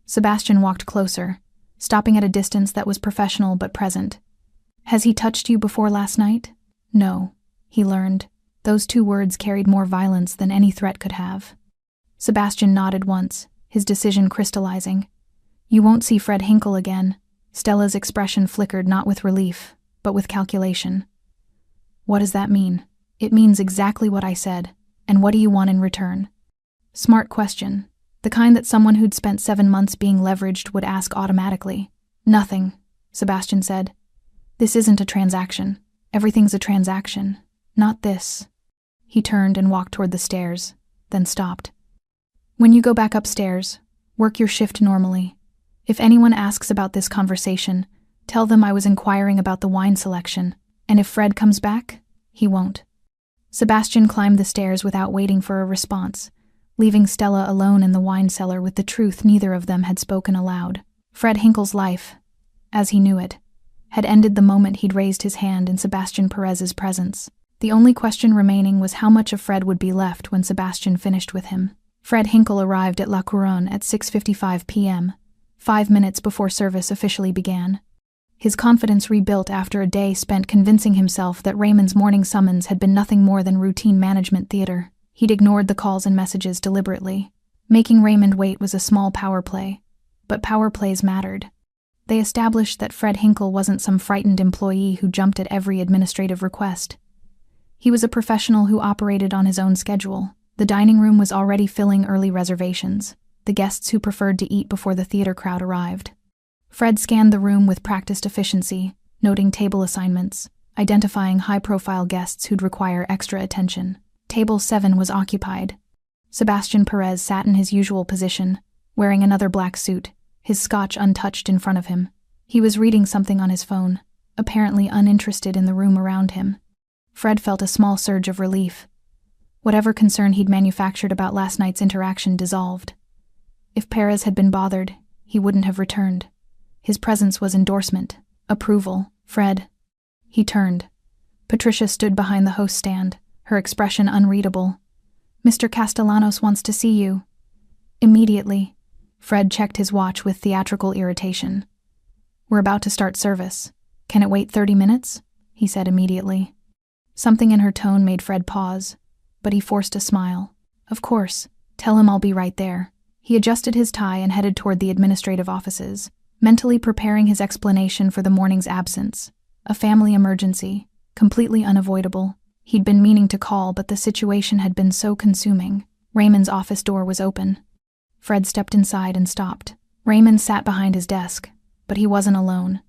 Sebastian walked closer, stopping at a distance that was professional but present. Has he touched you before last night? No, he learned. Those 2 words carried more violence than any threat could have. Sebastian nodded once, his decision crystallizing. You won't see Fred Hinkle again. Stella's expression flickered not with relief, but with calculation. What does that mean? It means exactly what I said. And what do you want in return? Smart question. The kind that someone who'd spent 7 months being leveraged would ask automatically. Nothing, Sebastian said. This isn't a transaction. Everything's a transaction. Not this. He turned and walked toward the stairs, then stopped. When you go back upstairs, work your shift normally. If anyone asks about this conversation, tell them I was inquiring about the wine selection, and if Fred comes back, he won't. Sebastian climbed the stairs without waiting for a response, leaving Stella alone in the wine cellar with the truth neither of them had spoken aloud. Fred Hinkle's life, as he knew it, had ended the moment he'd raised his hand in Sebastian Perez's presence. The only question remaining was how much of Fred would be left when Sebastian finished with him. Fred Hinkle arrived at La Couronne at 6:55 p.m., 5 minutes before service officially began. His confidence rebuilt after a day spent convincing himself that Raymond's morning summons had been nothing more than routine management theater. He'd ignored the calls and messages deliberately. Making Raymond wait was a small power play, but power plays mattered. They established that Fred Hinkle wasn't some frightened employee who jumped at every administrative request. He was a professional who operated on his own schedule. The dining room was already filling early reservations, the guests who preferred to eat before the theater crowd arrived. Fred scanned the room with practiced efficiency, noting table assignments, identifying high-profile guests who'd require extra attention. Table 7 was occupied. Sebastian Perez sat in his usual position, wearing another black suit, his scotch untouched in front of him. He was reading something on his phone, apparently uninterested in the room around him. Fred felt a small surge of relief. Whatever concern he'd manufactured about last night's interaction dissolved. If Perez had been bothered, he wouldn't have returned. His presence was endorsement, approval. Fred. He turned. Patricia stood behind the host stand, her expression unreadable. Mr. Castellanos wants to see you. Immediately. Fred checked his watch with theatrical irritation. We're about to start service. Can it wait 30 minutes? He said immediately. Something in her tone made Fred pause, but he forced a smile. Of course. Tell him I'll be right there. He adjusted his tie and headed toward the administrative offices, mentally preparing his explanation for the morning's absence. A family emergency, completely unavoidable. He'd been meaning to call, but the situation had been so consuming. Raymond's office door was open. Fred stepped inside and stopped. Raymond sat behind his desk, but he wasn't alone.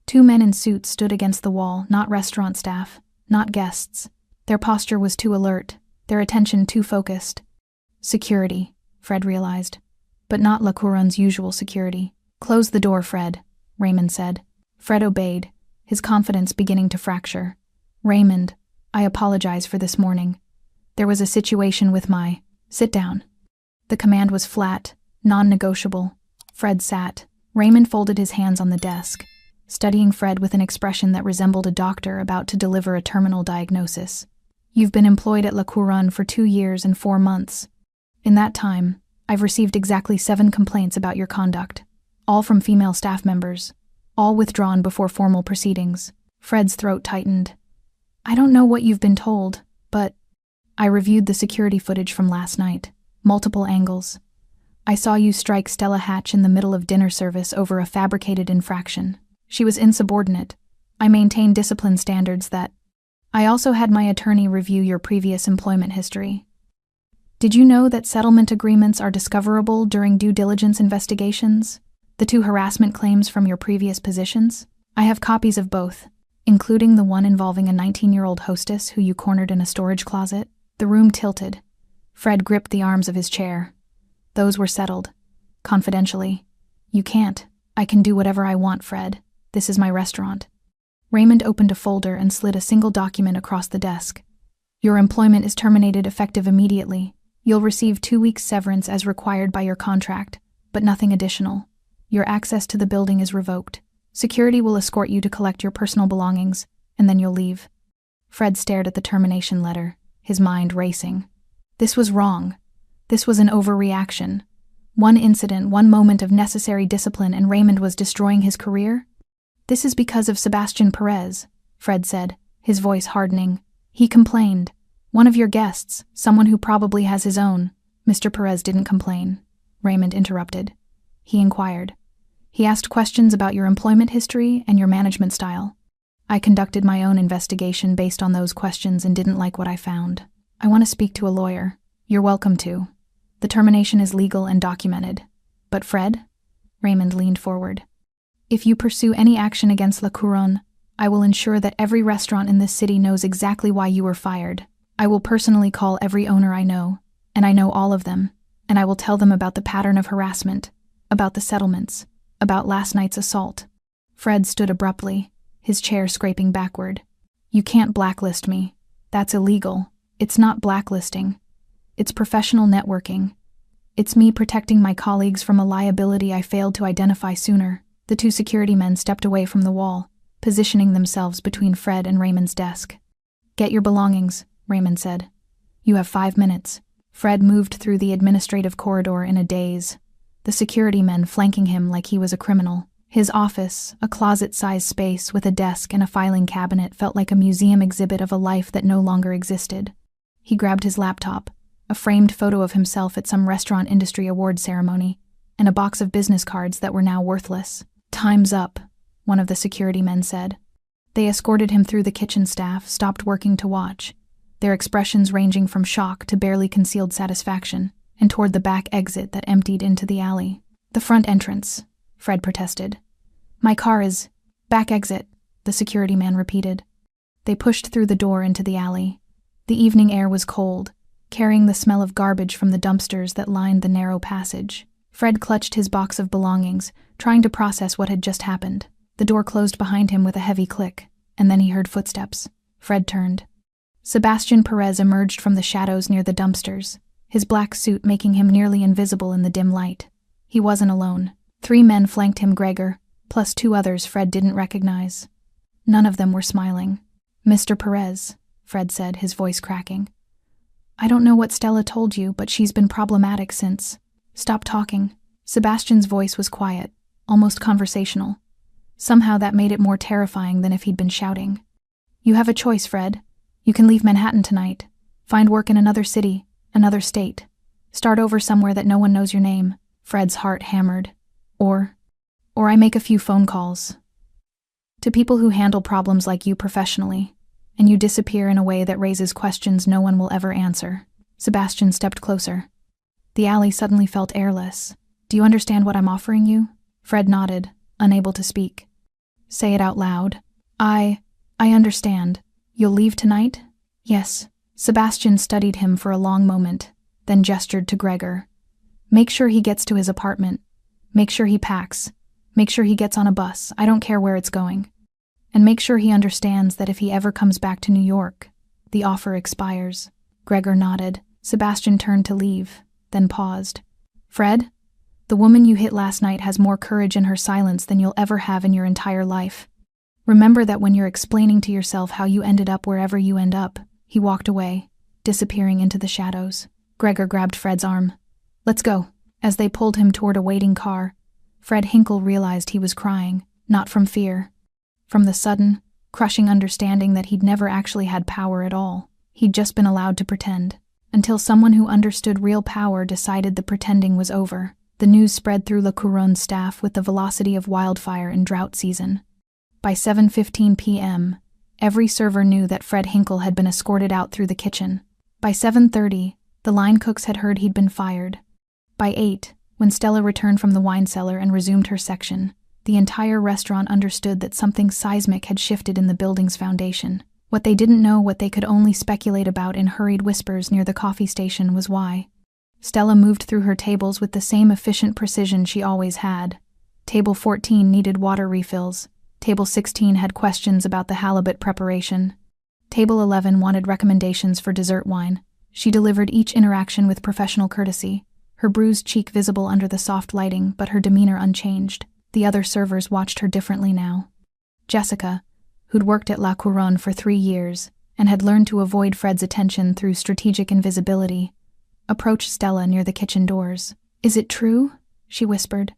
2 men in suits stood against the wall, not restaurant staff, not guests. Their posture was too alert, their attention too focused. Security, Fred realized, but not La Couronne's usual security. Close the door, Fred, Raymond said. Fred obeyed, his confidence beginning to fracture. Raymond, I apologize for this morning. There was a situation with my... Sit down. The command was flat, non-negotiable. Fred sat. Raymond folded his hands on the desk, studying Fred with an expression that resembled a doctor about to deliver a terminal diagnosis. You've been employed at La Couronne for 2 years and 4 months. In that time, I've received exactly 7 complaints about your conduct, all from female staff members, all withdrawn before formal proceedings. Fred's throat tightened. I don't know what you've been told, but I reviewed the security footage from last night, multiple angles. I saw you strike Stella Hatch in the middle of dinner service over a fabricated infraction. She was insubordinate. I maintained discipline standards that... I also had my attorney review your previous employment history. Did you know that settlement agreements are discoverable during due diligence investigations? The 2 harassment claims from your previous positions? I have copies of both, including the one involving a 19-year-old hostess who you cornered in a storage closet. The room tilted. Fred gripped the arms of his chair. Those were settled. Confidentially. You can't. I can do whatever I want, Fred. This is my restaurant. Raymond opened a folder and slid a single document across the desk. Your employment is terminated effective immediately. You'll receive 2 weeks severance as required by your contract, but nothing additional. Your access to the building is revoked. Security will escort you to collect your personal belongings, and then you'll leave." Fred stared at the termination letter, his mind racing. This was wrong. This was an overreaction. One incident, one moment of necessary discipline, and Raymond was destroying his career? "This is because of Sebastian Perez," Fred said, his voice hardening. "He complained. One of your guests, someone who probably has his own." "Mr. Perez didn't complain," Raymond interrupted. "He inquired. He asked questions about your employment history and your management style. I conducted my own investigation based on those questions and didn't like what I found. I want to speak to a lawyer." "You're welcome to. The termination is legal and documented." "But Fred?" Raymond leaned forward. "If you pursue any action against La Couronne, I will ensure that every restaurant in this city knows exactly why you were fired. I will personally call every owner I know, and I know all of them, and I will tell them about the pattern of harassment, about the settlements, about last night's assault." Fred stood abruptly, his chair scraping backward. "You can't blacklist me. That's illegal. It's not blacklisting. It's professional networking. It's me protecting my colleagues from a liability I failed to identify sooner." The two security men stepped away from the wall, positioning themselves between Fred and Raymond's desk. "Get your belongings," Raymond said. "You have 5 minutes." Fred moved through the administrative corridor in a daze, the security men flanking him like he was a criminal. His office, a closet-sized space with a desk and a filing cabinet, felt like a museum exhibit of a life that no longer existed. He grabbed his laptop, a framed photo of himself at some restaurant industry award ceremony, and a box of business cards that were now worthless. "Time's up," one of the security men said. They escorted him through the kitchen staff, stopped working to watch, their expressions ranging from shock to barely concealed satisfaction, and toward the back exit that emptied into the alley. "The front entrance," Fred protested. "My car is—" "Back exit," the security man repeated. They pushed through the door into the alley. The evening air was cold, carrying the smell of garbage from the dumpsters that lined the narrow passage. Fred clutched his box of belongings, trying to process what had just happened. The door closed behind him with a heavy click, and then he heard footsteps. Fred turned. Sebastian Perez emerged from the shadows near the dumpsters, his black suit making him nearly invisible in the dim light. He wasn't alone. 3 men flanked him, Gregor, plus 2 others Fred didn't recognize. None of them were smiling. "Mr. Perez," Fred said, his voice cracking. "I don't know what Stella told you, but she's been problematic since." "Stop talking." Sebastian's voice was quiet, almost conversational. Somehow that made it more terrifying than if he'd been shouting. "You have a choice, Fred. You can leave Manhattan tonight, find work in another city, another state, start over somewhere that no one knows your name." Fred's heart hammered. Or I make a few phone calls to people who handle problems like you professionally, and you disappear in a way that raises questions no one will ever answer." Sebastian stepped closer. The alley suddenly felt airless. "Do you understand what I'm offering you?" Fred nodded, unable to speak. "Say it out loud." I understand. You'll leave tonight?" "Yes." Sebastian studied him for a long moment, then gestured to Gregor. "Make sure he gets to his apartment. Make sure he packs. Make sure he gets on a bus. I don't care where it's going. And make sure he understands that if he ever comes back to New York, the offer expires." Gregor nodded. Sebastian turned to leave, then paused. "Fred, the woman you hit last night has more courage in her silence than you'll ever have in your entire life. Remember that when you're explaining to yourself how you ended up wherever you end up." He walked away, disappearing into the shadows. Gregor grabbed Fred's arm. "Let's go." As they pulled him toward a waiting car, Fred Hinkle realized he was crying, not from fear. From the sudden, crushing understanding that he'd never actually had power at all. He'd just been allowed to pretend, until someone who understood real power decided the pretending was over. The news spread through La Couronne's staff with the velocity of wildfire in drought season. By 7:15 p.m., every server knew that Fred Hinkle had been escorted out through the kitchen. By 7:30, the line cooks had heard he'd been fired. By 8, when Stella returned from the wine cellar and resumed her section, the entire restaurant understood that something seismic had shifted in the building's foundation. What they didn't know, what they could only speculate about in hurried whispers near the coffee station, was why. Stella moved through her tables with the same efficient precision she always had. Table 14 needed water refills. Table 16 had questions about the halibut preparation. Table 11 wanted recommendations for dessert wine. She delivered each interaction with professional courtesy, her bruised cheek visible under the soft lighting but her demeanor unchanged. The other servers watched her differently now. Jessica, who'd worked at La Couronne for 3 years and had learned to avoid Fred's attention through strategic invisibility, approached Stella near the kitchen doors. "Is it true?" she whispered.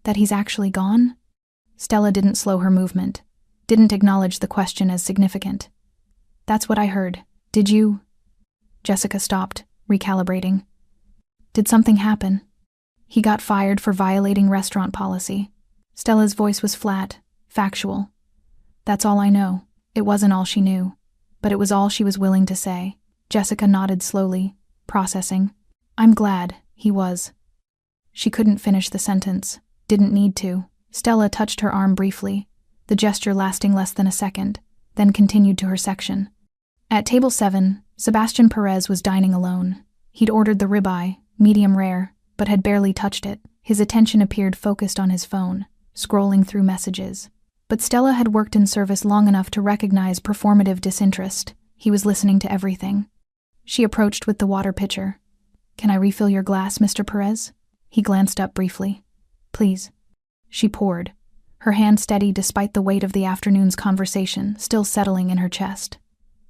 "That he's actually gone?" Stella didn't slow her movement, didn't acknowledge the question as significant. "That's what I heard. Did you?" Jessica stopped, recalibrating. "Did something happen?" "He got fired for violating restaurant policy." Stella's voice was flat, factual. "That's all I know." It wasn't all she knew, but it was all she was willing to say. Jessica nodded slowly, processing. "I'm glad he was." She couldn't finish the sentence, didn't need to. Stella touched her arm briefly, the gesture lasting less than a second, then continued to her section. At table 7, Sebastian Perez was dining alone. He'd ordered the ribeye, medium rare, but had barely touched it. His attention appeared focused on his phone, scrolling through messages. But Stella had worked in service long enough to recognize performative disinterest. He was listening to everything. She approached with the water pitcher. "Can I refill your glass, Mr. Perez?" He glanced up briefly. "Please." She poured, her hand steady despite the weight of the afternoon's conversation still settling in her chest.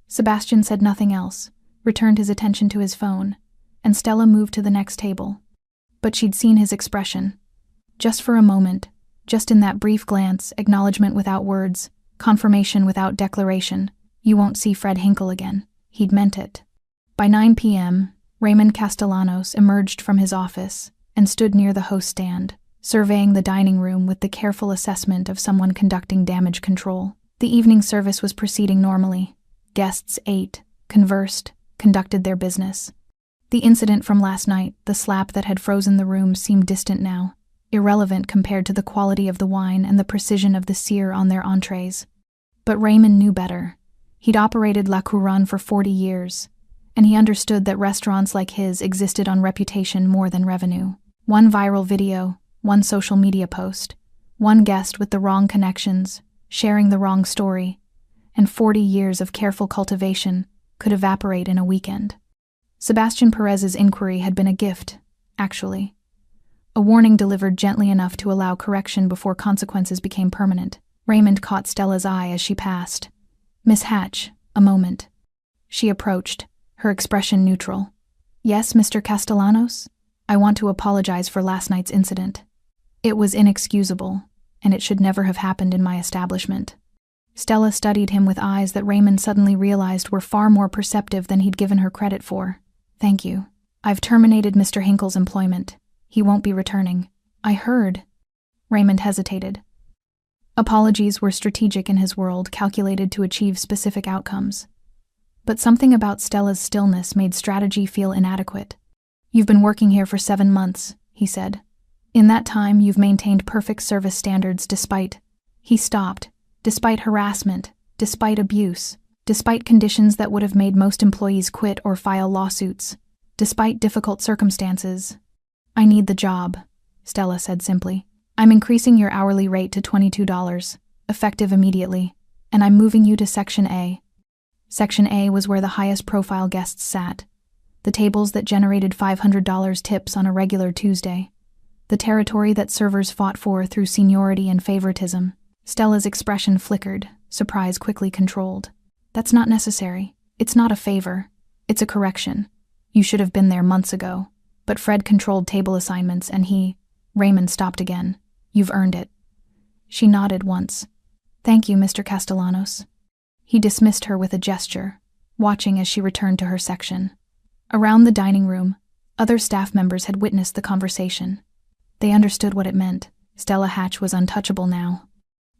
Sebastian said nothing else, returned his attention to his phone, and Stella moved to the next table. But she'd seen his expression. Just for a moment, just in that brief glance, acknowledgement without words, confirmation without declaration, "You won't see Fred Hinkle again." He'd meant it. By 9 p.m., Raymond Castellanos emerged from his office and stood near the host stand, surveying the dining room with the careful assessment of someone conducting damage control. The evening service was proceeding normally. Guests ate, conversed, conducted their business. The incident from last night, the slap that had frozen the room, seemed distant now, irrelevant compared to the quality of the wine and the precision of the sear on their entrees. But Raymond knew better. He'd operated La Couronne for 40 years, and he understood that restaurants like his existed on reputation more than revenue. One viral video, one social media post, one guest with the wrong connections, sharing the wrong story, and 40 years of careful cultivation could evaporate in a weekend. Sebastian Perez's inquiry had been a gift, actually. A warning delivered gently enough to allow correction before consequences became permanent. Raymond caught Stella's eye as she passed. "Miss Hatch, a moment." She approached, her expression neutral. "Yes, Mr. Castellanos? I want to apologize for last night's incident. It was inexcusable, and it should never have happened in my establishment." Stella studied him with eyes that Raymond suddenly realized were far more perceptive than he'd given her credit for. "Thank you. I've terminated Mr. Hinkle's employment. He won't be returning." "I heard." Raymond hesitated. Apologies were strategic in his world, calculated to achieve specific outcomes. But something about Stella's stillness made strategy feel inadequate. "You've been working here for 7 months, he said. "In that time, you've maintained perfect service standards despite—" He stopped. "Despite harassment, despite abuse, despite conditions that would have made most employees quit or file lawsuits, despite difficult circumstances." "I need the job," Stella said simply. "I'm increasing your hourly rate to $22, effective immediately, and I'm moving you to Section A." Section A was where the highest profile guests sat, the tables that generated $500 tips on a regular Tuesday, the territory that servers fought for through seniority and favoritism. Stella's expression flickered, surprise quickly controlled. "That's not necessary. It's not a favor. It's a correction. You should have been there months ago." But Fred controlled table assignments and Raymond stopped again. "You've earned it." She nodded once. "Thank you, Mr. Castellanos." He dismissed her with a gesture, watching as she returned to her section. Around the dining room, other staff members had witnessed the conversation. They understood what it meant. Stella Hatch was untouchable now.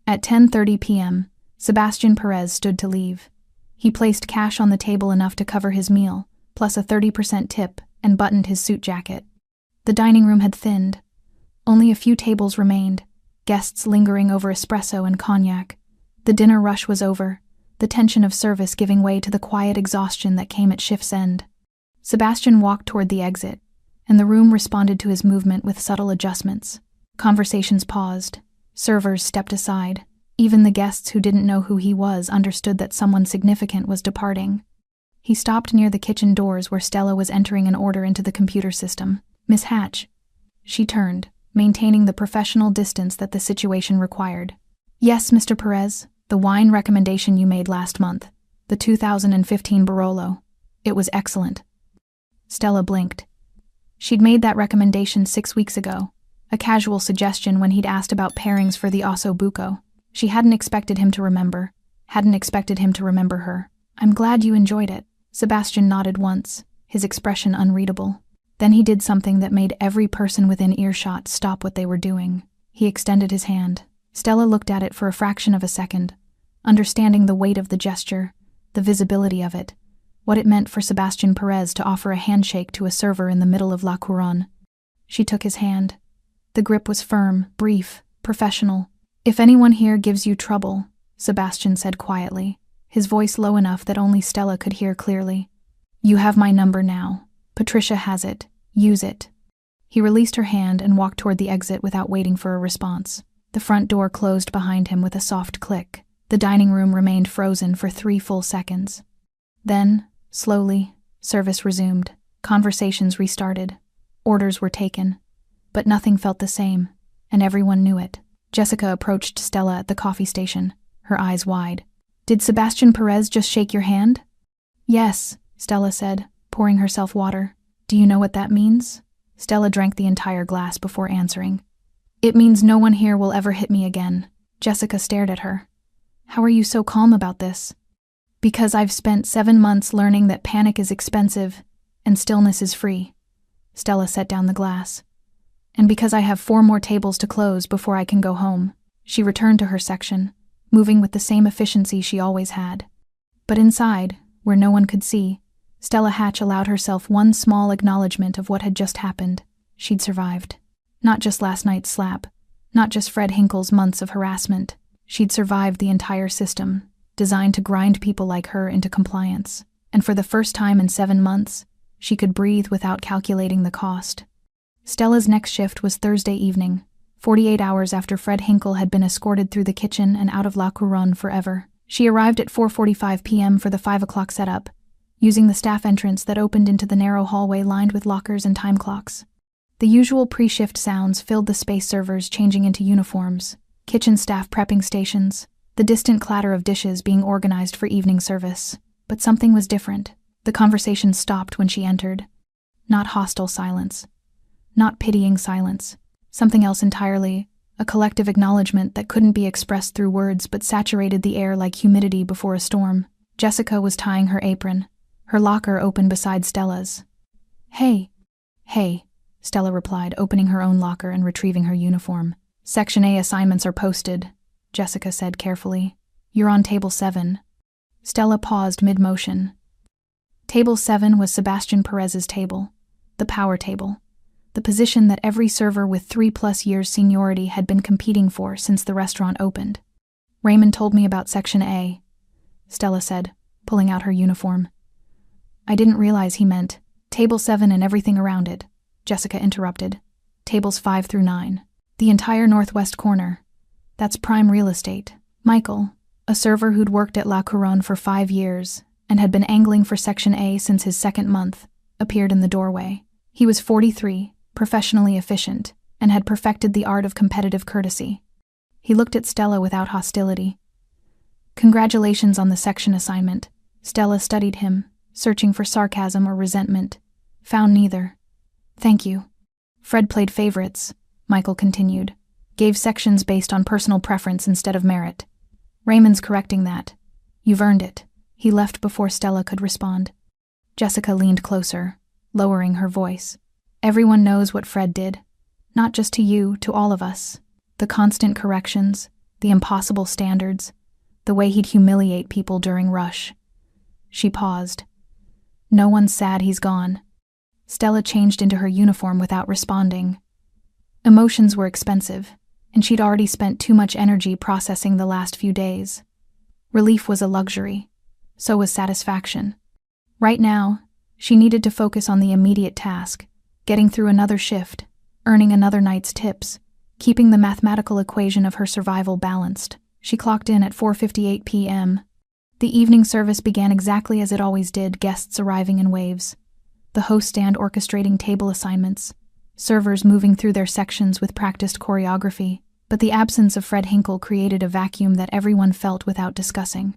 At 10:30 p.m., Sebastian Perez stood to leave. He placed cash on the table enough to cover his meal, plus a 30% tip, and buttoned his suit jacket. The dining room had thinned. Only a few tables remained, guests lingering over espresso and cognac. The dinner rush was over, the tension of service giving way to the quiet exhaustion that came at shift's end. Sebastian walked toward the exit, and the room responded to his movement with subtle adjustments. Conversations paused. Servers stepped aside. Even the guests who didn't know who he was understood that someone significant was departing. He stopped near the kitchen doors where Stella was entering an order into the computer system. "Miss Hatch." She turned, maintaining the professional distance that the situation required. "Yes, Mr. Perez, the wine recommendation you made last month. The 2015 Barolo. It was excellent." Stella blinked. She'd made that recommendation 6 weeks ago, a casual suggestion when he'd asked about pairings for the Osso Buco. She hadn't expected him to remember her. "I'm glad you enjoyed it." Sebastian nodded once, his expression unreadable. Then he did something that made every person within earshot stop what they were doing. He extended his hand. Stella looked at it for a fraction of a second, understanding the weight of the gesture, the visibility of it, what it meant for Sebastian Perez to offer a handshake to a server in the middle of La Couronne. She took his hand. The grip was firm, brief, professional. "If anyone here gives you trouble," Sebastian said quietly, his voice low enough that only Stella could hear clearly, "you have my number now. Patricia has it. Use it." He released her hand and walked toward the exit without waiting for a response. The front door closed behind him with a soft click. The dining room remained frozen for 3 full seconds. Then, slowly, service resumed. Conversations restarted. Orders were taken. But nothing felt the same, and everyone knew it. Jessica approached Stella at the coffee station, her eyes wide. "Did Sebastian Perez just shake your hand?" "Yes," Stella said, pouring herself water. "Do you know what that means?" Stella drank the entire glass before answering. "It means no one here will ever hit me again." Jessica stared at her. "How are you so calm about this?" "Because I've spent 7 months learning that panic is expensive and stillness is free." Stella set down the glass. "And because I have 4 more tables to close before I can go home." She returned to her section, moving with the same efficiency she always had. But inside, where no one could see, Stella Hatch allowed herself one small acknowledgement of what had just happened. She'd survived. Not just last night's slap, not just Fred Hinkle's months of harassment. She'd survived the entire system, designed to grind people like her into compliance. And for the first time in 7 months, she could breathe without calculating the cost. Stella's next shift was Thursday evening, 48 hours after Fred Hinkle had been escorted through the kitchen and out of La Couronne forever. She arrived at 4:45 p.m. for the 5 o'clock setup, using the staff entrance that opened into the narrow hallway lined with lockers and time clocks. The usual pre-shift sounds filled the space, servers changing into uniforms, kitchen staff prepping stations, the distant clatter of dishes being organized for evening service. But something was different. The conversation stopped when she entered. Not hostile silence. Not pitying silence. Something else entirely, a collective acknowledgement that couldn't be expressed through words but saturated the air like humidity before a storm. Jessica was tying her apron, her locker open beside Stella's. Hey, Stella replied, opening her own locker and retrieving her uniform. "Section A assignments are posted," Jessica said carefully. "You're on table 7. Stella paused mid-motion. Table 7 was Sebastian Perez's table, the power table, the position that every server with 3+ years seniority had been competing for since the restaurant opened. "Raymond told me about Section A," Stella said, pulling out her uniform. "I didn't realize he meant Table 7 and everything around it," Jessica interrupted. "Tables 5 through 9. The entire northwest corner. That's prime real estate." Michael, a server who'd worked at La Couronne for 5 years and had been angling for Section A since his 2nd month, appeared in the doorway. He was 43, professionally efficient, and had perfected the art of competitive courtesy. He looked at Stella without hostility. "Congratulations on the section assignment." Stella studied him, searching for sarcasm or resentment. Found neither. "Thank you." "Fred played favorites," Michael continued. "Gave sections based on personal preference instead of merit. Raymond's correcting that. You've earned it." He left before Stella could respond. Jessica leaned closer, lowering her voice. "Everyone knows what Fred did. Not just to you, to all of us. The constant corrections, the impossible standards, the way he'd humiliate people during rush." She paused. "No one's sad he's gone." Stella changed into her uniform without responding. Emotions were expensive, and she'd already spent too much energy processing the last few days. Relief was a luxury. So was satisfaction. Right now, she needed to focus on the immediate task, getting through another shift, earning another night's tips, keeping the mathematical equation of her survival balanced. She clocked in at 4:58 p.m. The evening service began exactly as it always did, guests arriving in waves. The host stand orchestrating table assignments, servers moving through their sections with practiced choreography, but the absence of Fred Hinkle created a vacuum that everyone felt without discussing.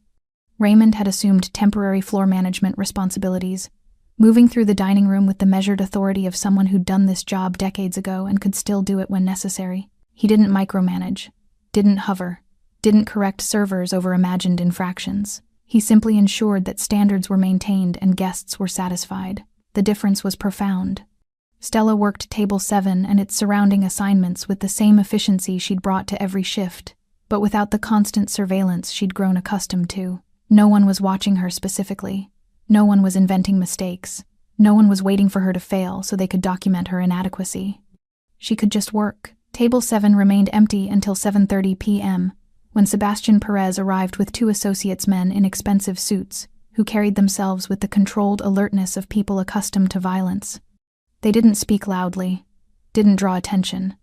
Raymond had assumed temporary floor management responsibilities, moving through the dining room with the measured authority of someone who'd done this job decades ago and could still do it when necessary. He didn't micromanage, didn't hover, didn't correct servers over imagined infractions. He simply ensured that standards were maintained and guests were satisfied. The difference was profound. Stella worked table 7 and its surrounding assignments with the same efficiency she'd brought to every shift, but without the constant surveillance she'd grown accustomed to. No one was watching her specifically. No one was inventing mistakes. No one was waiting for her to fail so they could document her inadequacy. She could just work. Table 7 remained empty until 7:30 p.m., when Sebastian Perez arrived with 2 associates, men in expensive suits, who carried themselves with the controlled alertness of people accustomed to violence. They didn't speak loudly, didn't draw attention,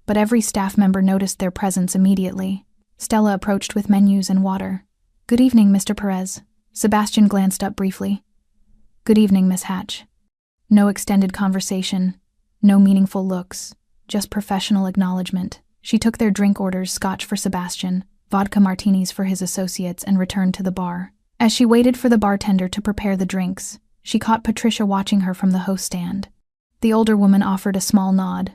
but every staff member noticed their presence immediately. Stella approached with menus and water. "Good evening, Mr. Perez." Sebastian glanced up briefly. "Good evening, Miss Hatch." No extended conversation, no meaningful looks, just professional acknowledgement. She took their drink orders, scotch for Sebastian, vodka martinis for his associates, and returned to the bar. As she waited for the bartender to prepare the drinks, she caught Patricia watching her from the host stand. The older woman offered a small nod.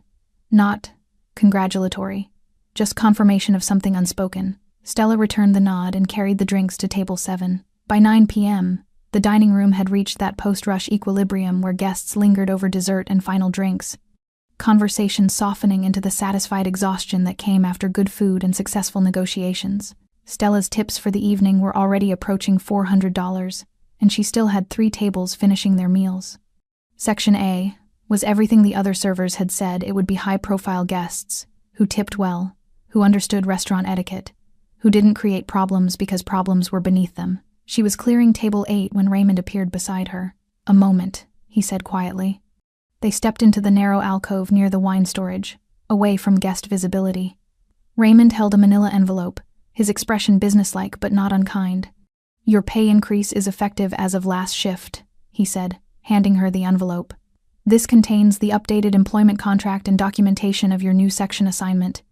Not congratulatory, just confirmation of something unspoken. Stella returned the nod and carried the drinks to table 7. By 9 p.m., the dining room had reached that post-rush equilibrium where guests lingered over dessert and final drinks, conversation softening into the satisfied exhaustion that came after good food and successful negotiations. Stella's tips for the evening were already approaching $400, and she still had 3 tables finishing their meals. Section A was everything the other servers had said it would be: high-profile guests, who tipped well, who understood restaurant etiquette, who didn't create problems because problems were beneath them. She was clearing table 8 when Raymond appeared beside her. "A moment," he said quietly. They stepped into the narrow alcove near the wine storage, away from guest visibility. Raymond held a manila envelope, his expression businesslike but not unkind. "Your pay increase is effective as of last shift," he said, handing her the envelope. "This contains the updated employment contract and documentation of your new section assignment.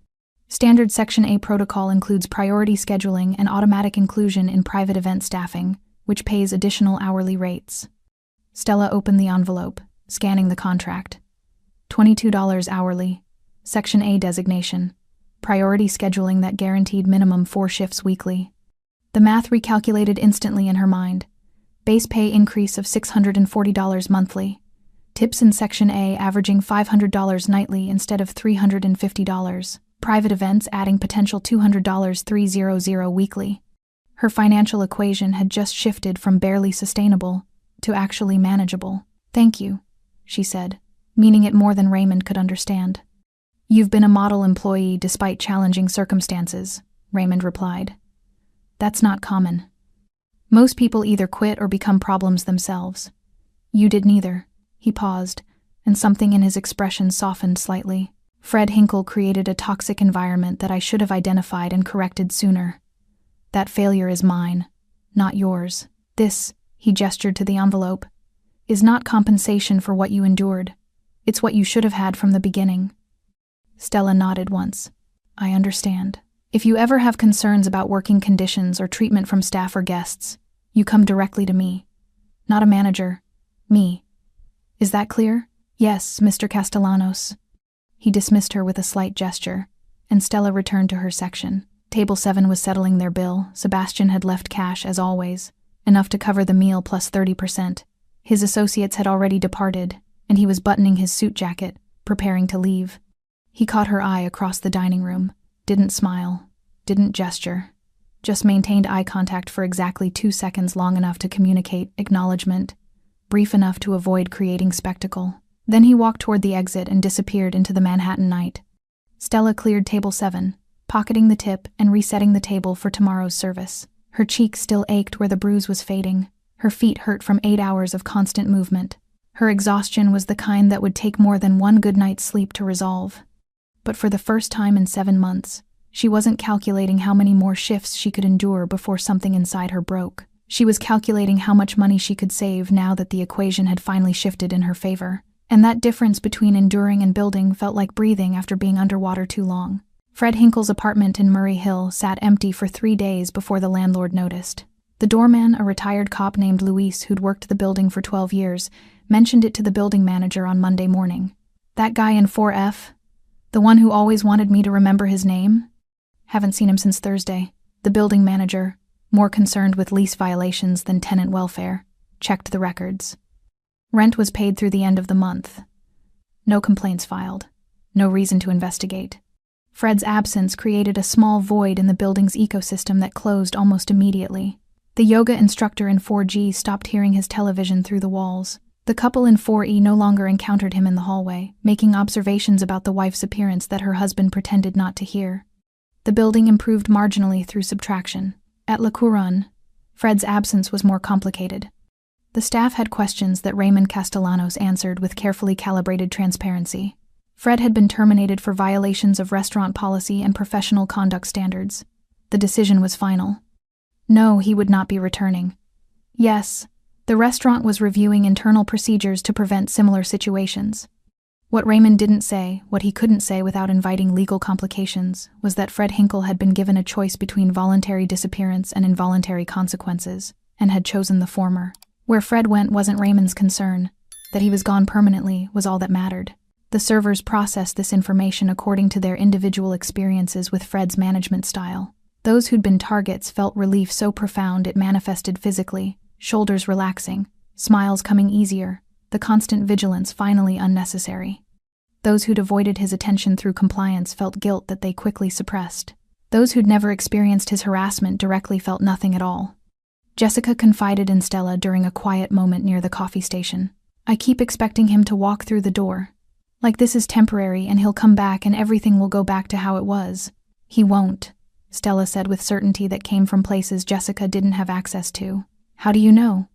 Standard Section A protocol includes priority scheduling and automatic inclusion in private event staffing, which pays additional hourly rates." Stella opened the envelope, scanning the contract. $22 hourly, Section A designation, priority scheduling that guaranteed minimum 4 shifts weekly. The math recalculated instantly in her mind. Base pay increase of $640 monthly. Tips in Section A averaging $500 nightly instead of $350. Private events adding potential $200 $300 weekly. Her financial equation had just shifted from barely sustainable to actually manageable. "Thank you," she said, meaning it more than Raymond could understand. "You've been a model employee despite challenging circumstances," Raymond replied. "That's not common. Most people either quit or become problems themselves. You did neither." He paused, and something in his expression softened slightly. "Fred Hinkle created a toxic environment that I should have identified and corrected sooner. That failure is mine, not yours. This," he gestured to the envelope, "is not compensation for what you endured. It's what you should have had from the beginning." Stella nodded once. "I understand. If you ever have concerns about working conditions or treatment from staff or guests, you come directly to me. Not a manager. Me. Is that clear?" "Yes, Mr. Castellanos." He dismissed her with a slight gesture, and Stella returned to her section. Table 7 was settling their bill. Sebastian had left cash, as always, enough to cover the meal plus 30%. His associates had already departed, and he was buttoning his suit jacket, preparing to leave. He caught her eye across the dining room, didn't smile, didn't gesture, just maintained eye contact for exactly 2 seconds, long enough to communicate acknowledgement, brief enough to avoid creating spectacle. Then he walked toward the exit and disappeared into the Manhattan night. Stella cleared table 7, pocketing the tip and resetting the table for tomorrow's service. Her cheek still ached where the bruise was fading. Her feet hurt from 8 hours of constant movement. Her exhaustion was the kind that would take more than one good night's sleep to resolve. But for the first time in 7 months, she wasn't calculating how many more shifts she could endure before something inside her broke. She was calculating how much money she could save now that the equation had finally shifted in her favor. And that difference between enduring and building felt like breathing after being underwater too long. Fred Hinkle's apartment in Murray Hill sat empty for 3 days before the landlord noticed. The doorman, a retired cop named Luis who'd worked the building for 12 years, mentioned it to the building manager on Monday morning. "That guy in 4F? The one who always wanted me to remember his name? Haven't seen him since Thursday." The building manager, more concerned with lease violations than tenant welfare, checked the records. Rent was paid through the end of the month. No complaints filed. No reason to investigate. Fred's absence created a small void in the building's ecosystem that closed almost immediately. The yoga instructor in 4G stopped hearing his television through the walls. The couple in 4E no longer encountered him in the hallway, making observations about the wife's appearance that her husband pretended not to hear. The building improved marginally through subtraction. At La Couronne, Fred's absence was more complicated. The staff had questions that Raymond Castellanos answered with carefully calibrated transparency. Fred had been terminated for violations of restaurant policy and professional conduct standards. The decision was final. No, he would not be returning. Yes, the restaurant was reviewing internal procedures to prevent similar situations. What Raymond didn't say, what he couldn't say without inviting legal complications, was that Fred Hinkle had been given a choice between voluntary disappearance and involuntary consequences, and had chosen the former. Where Fred went wasn't Raymond's concern. That he was gone permanently was all that mattered. The servers processed this information according to their individual experiences with Fred's management style. Those who'd been targets felt relief so profound it manifested physically, shoulders relaxing, smiles coming easier, the constant vigilance finally unnecessary. Those who'd avoided his attention through compliance felt guilt that they quickly suppressed. Those who'd never experienced his harassment directly felt nothing at all. Jessica confided in Stella during a quiet moment near the coffee station. "I keep expecting him to walk through the door. Like this is temporary and he'll come back and everything will go back to how it was." "He won't," Stella said with certainty that came from places Jessica didn't have access to. "How do you know?"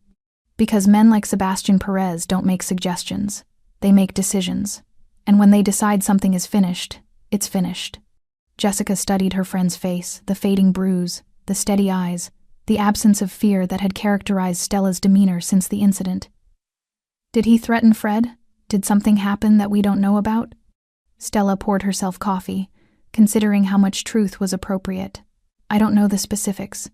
"Because men like Sebastian Perez don't make suggestions. They make decisions. And when they decide something is finished, it's finished." Jessica studied her friend's face, the fading bruise, the steady eyes, the absence of fear that had characterized Stella's demeanor since the incident. "Did he threaten Fred? Did something happen that we don't know about?" Stella poured herself coffee, considering how much truth was appropriate. "I don't know the specifics.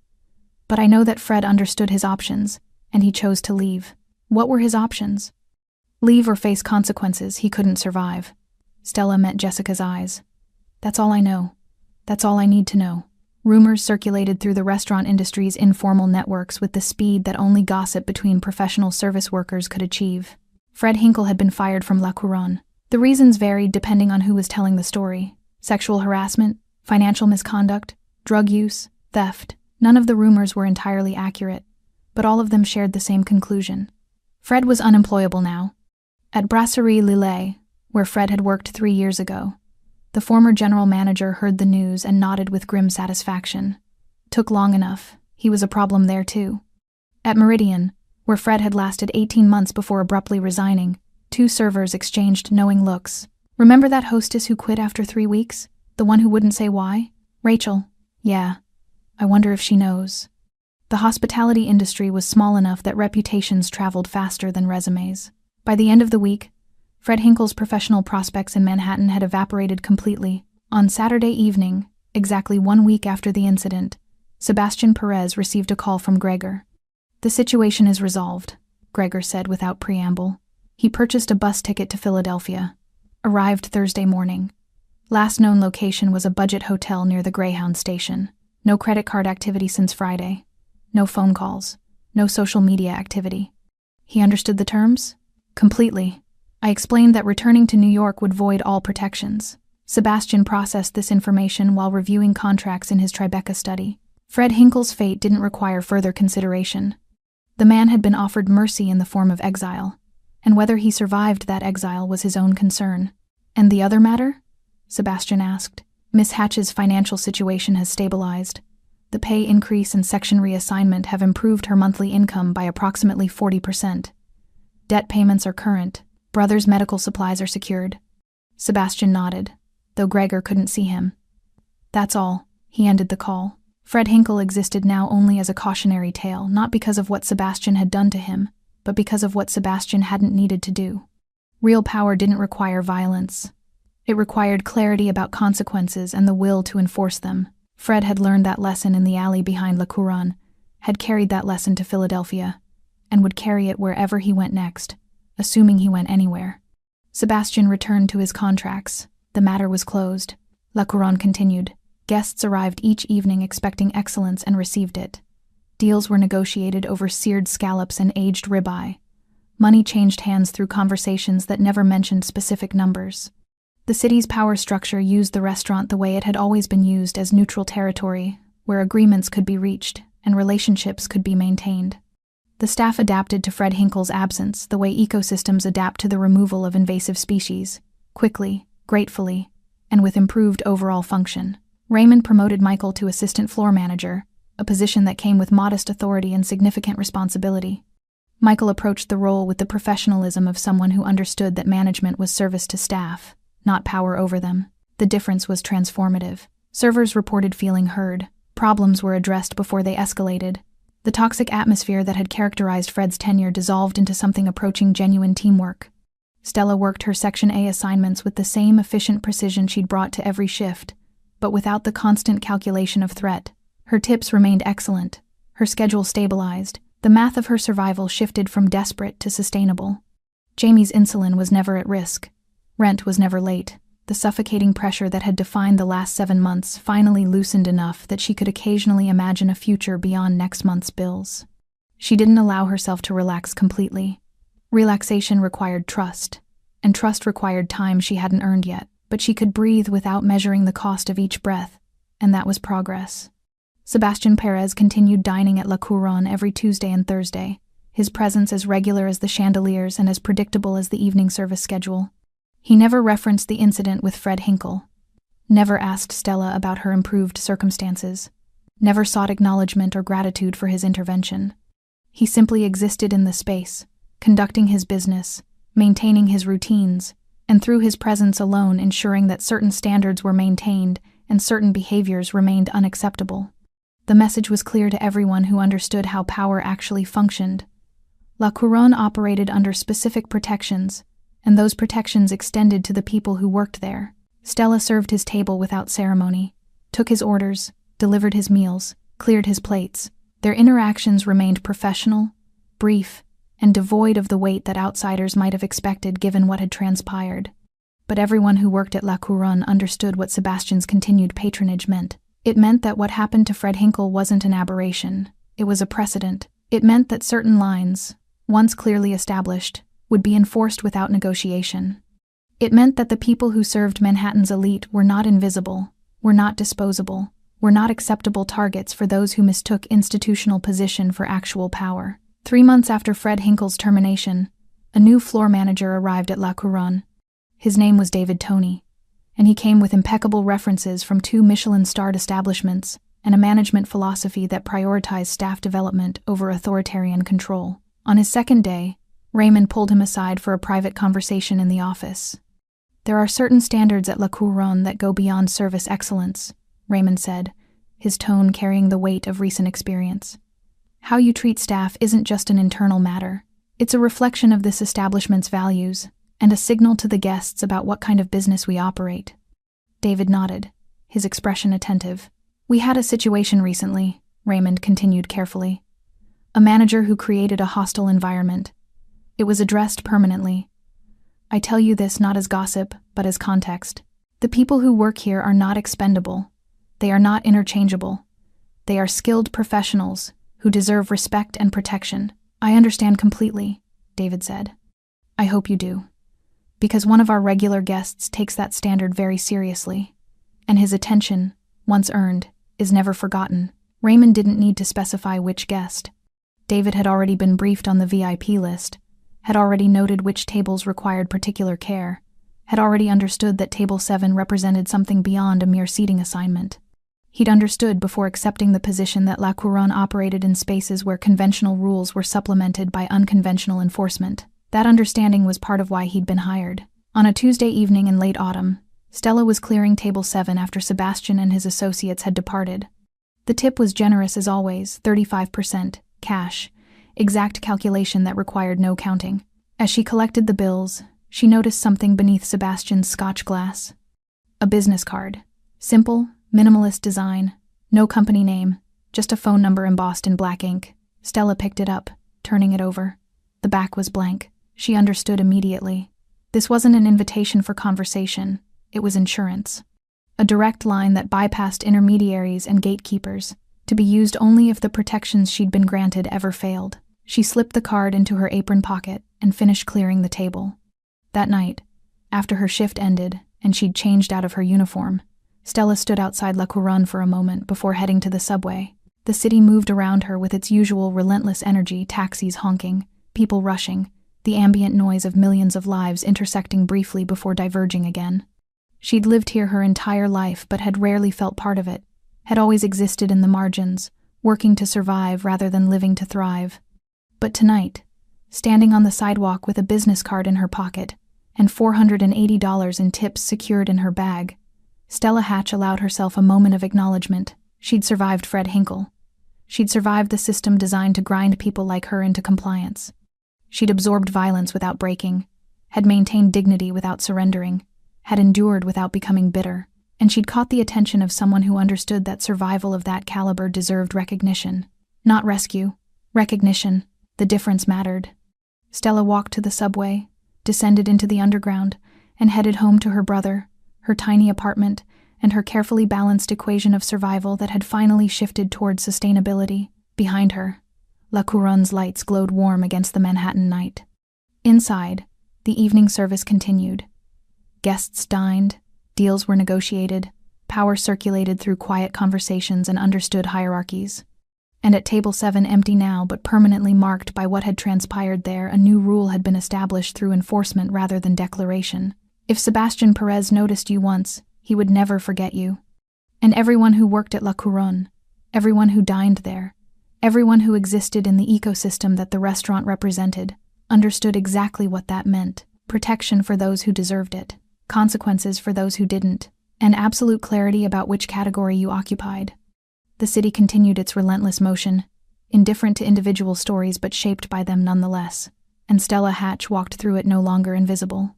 But I know that Fred understood his options, and he chose to leave." "What were his options?" "Leave or face consequences he couldn't survive." Stella met Jessica's eyes. "That's all I know. That's all I need to know." Rumors circulated through the restaurant industry's informal networks with the speed that only gossip between professional service workers could achieve. Fred Hinkle had been fired from La Couronne. The reasons varied depending on who was telling the story. Sexual harassment, financial misconduct, drug use, theft. None of the rumors were entirely accurate, but all of them shared the same conclusion. Fred was unemployable now. At Brasserie Lillet, where Fred had worked 3 years ago, the former general manager heard the news and nodded with grim satisfaction. Took long enough. He was a problem there too. At Meridian, where Fred had lasted 18 months before abruptly resigning, 2 servers exchanged knowing looks. "Remember that hostess who quit after 3 weeks? The one who wouldn't say why? Rachel." "Yeah. I wonder if she knows." The hospitality industry was small enough that reputations traveled faster than resumes. By the end of the week, Fred Hinkle's professional prospects in Manhattan had evaporated completely. On Saturday evening, exactly 1 week after the incident, Sebastian Perez received a call from Gregor. "The situation is resolved," Gregor said without preamble. He purchased a bus ticket to Philadelphia. Arrived Thursday morning. Last known location was a budget hotel near the Greyhound station. No credit card activity since Friday. No phone calls. No social media activity. He understood the terms? Completely. I explained that returning to New York would void all protections. Sebastian processed this information while reviewing contracts in his Tribeca study. Fred Hinkle's fate didn't require further consideration. The man had been offered mercy in the form of exile, and whether he survived that exile was his own concern. "And the other matter?" Sebastian asked. "Miss Hatch's financial situation has stabilized. The pay increase and section reassignment have improved her monthly income by approximately 40%. Debt payments are current. Brother's medical supplies are secured." Sebastian nodded, though Gregor couldn't see him. "That's all." He ended the call. Fred Hinkle existed now only as a cautionary tale, not because of what Sebastian had done to him, but because of what Sebastian hadn't needed to do. Real power didn't require violence. It required clarity about consequences and the will to enforce them. Fred had learned that lesson in the alley behind La Couronne, had carried that lesson to Philadelphia, and would carry it wherever he went next, assuming he went anywhere. Sebastian returned to his contracts. The matter was closed. La Couronne continued. Guests arrived each evening expecting excellence and received it. Deals were negotiated over seared scallops and aged ribeye. Money changed hands through conversations that never mentioned specific numbers. The city's power structure used the restaurant the way it had always been used, as neutral territory, where agreements could be reached and relationships could be maintained. The staff adapted to Fred Hinkle's absence the way ecosystems adapt to the removal of invasive species, quickly, gratefully, and with improved overall function. Raymond promoted Michael to assistant floor manager, a position that came with modest authority and significant responsibility. Michael approached the role with the professionalism of someone who understood that management was service to staff, not power over them. The difference was transformative. Servers reported feeling heard. Problems were addressed before they escalated. The toxic atmosphere that had characterized Fred's tenure dissolved into something approaching genuine teamwork. Stella worked her Section A assignments with the same efficient precision she'd brought to every shift, but without the constant calculation of threat. Her tips remained excellent. Her schedule stabilized. The math of her survival shifted from desperate to sustainable. Jamie's insulin was never at risk. Rent was never late. The suffocating pressure that had defined the last 7 months finally loosened enough that she could occasionally imagine a future beyond next month's bills. She didn't allow herself to relax completely. Relaxation required trust, and trust required time she hadn't earned yet, but she could breathe without measuring the cost of each breath, and that was progress. Sebastian Perez continued dining at La Couronne every Tuesday and Thursday, his presence as regular as the chandeliers and as predictable as the evening service schedule. He never referenced the incident with Fred Hinkle, never asked Stella about her improved circumstances, never sought acknowledgement or gratitude for his intervention. He simply existed in the space, conducting his business, maintaining his routines, and through his presence alone ensuring that certain standards were maintained and certain behaviors remained unacceptable. The message was clear to everyone who understood how power actually functioned. La Couronne operated under specific protections, and those protections extended to the people who worked there. Stella served his table without ceremony, took his orders, delivered his meals, cleared his plates. Their interactions remained professional, brief, and devoid of the weight that outsiders might have expected given what had transpired. But everyone who worked at La Couronne understood what Sebastian's continued patronage meant. It meant that what happened to Fred Hinkle wasn't an aberration. It was a precedent. It meant that certain lines, once clearly established, would be enforced without negotiation. It meant that the people who served Manhattan's elite were not invisible, were not disposable, were not acceptable targets for those who mistook institutional position for actual power. 3 months after Fred Hinkle's termination, a new floor manager arrived at La Couronne. His name was David Toney, and he came with impeccable references from 2 Michelin-starred establishments and a management philosophy that prioritized staff development over authoritarian control. On his second day, Raymond pulled him aside for a private conversation in the office. "There are certain standards at La Couronne that go beyond service excellence," Raymond said, his tone carrying the weight of recent experience. "How you treat staff isn't just an internal matter. It's a reflection of this establishment's values and a signal to the guests about what kind of business we operate." David nodded, his expression attentive. "We had a situation recently," Raymond continued carefully. "A manager who created a hostile environment. It was addressed permanently. I tell you this not as gossip, but as context. The people who work here are not expendable. They are not interchangeable. They are skilled professionals who deserve respect and protection." "I understand completely," David said. "I hope you do. Because one of our regular guests takes that standard very seriously, and his attention, once earned, is never forgotten." Raymond didn't need to specify which guest. David had already been briefed on the VIP list, had already noted which tables required particular care, had already understood that Table 7 represented something beyond a mere seating assignment. He'd understood before accepting the position that La Couronne operated in spaces where conventional rules were supplemented by unconventional enforcement. That understanding was part of why he'd been hired. On a Tuesday evening in late autumn, Stella was clearing Table 7 after Sebastian and his associates had departed. The tip was generous as always, 35%, cash, exact calculation that required no counting. As she collected the bills, she noticed something beneath Sebastian's Scotch glass. A business card. Simple, minimalist design, no company name, just a phone number embossed in black ink. Stella picked it up, turning it over. The back was blank. She understood immediately. This wasn't an invitation for conversation, it was insurance. A direct line that bypassed intermediaries and gatekeepers, to be used only if the protections she'd been granted ever failed. She slipped the card into her apron pocket and finished clearing the table. That night, after her shift ended and she'd changed out of her uniform, Stella stood outside La Couronne for a moment before heading to the subway. The city moved around her with its usual relentless energy, taxis honking, people rushing, the ambient noise of millions of lives intersecting briefly before diverging again. She'd lived here her entire life but had rarely felt part of it, had always existed in the margins, working to survive rather than living to thrive. But tonight, standing on the sidewalk with a business card in her pocket and $480 in tips secured in her bag, Stella Hatch allowed herself a moment of acknowledgement. She'd survived Fred Hinkle. She'd survived the system designed to grind people like her into compliance. She'd absorbed violence without breaking, had maintained dignity without surrendering, had endured without becoming bitter, and she'd caught the attention of someone who understood that survival of that caliber deserved recognition. Not rescue, recognition. The difference mattered. Stella walked to the subway, descended into the underground, and headed home to her brother, her tiny apartment, and her carefully balanced equation of survival that had finally shifted toward sustainability. Behind her, La Couronne's lights glowed warm against the Manhattan night. Inside, the evening service continued. Guests dined, deals were negotiated, power circulated through quiet conversations and understood hierarchies. And at table 7, empty now but permanently marked by what had transpired there, a new rule had been established through enforcement rather than declaration. If Sebastian Perez noticed you once, he would never forget you. And everyone who worked at La Couronne, everyone who dined there, everyone who existed in the ecosystem that the restaurant represented, understood exactly what that meant. Protection for those who deserved it, consequences for those who didn't, and absolute clarity about which category you occupied. The city continued its relentless motion, indifferent to individual stories but shaped by them nonetheless, and Stella Hatch walked through it no longer invisible.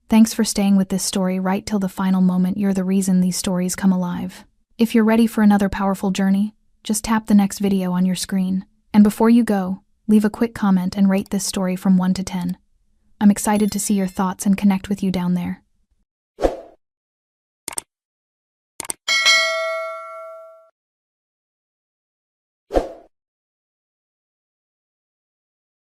Thanks for staying with this story right till the final moment. You're the reason these stories come alive. If you're ready for another powerful journey, just tap the next video on your screen. And before you go, leave a quick comment and rate this story from 1 to 10. I'm excited to see your thoughts and connect with you down there.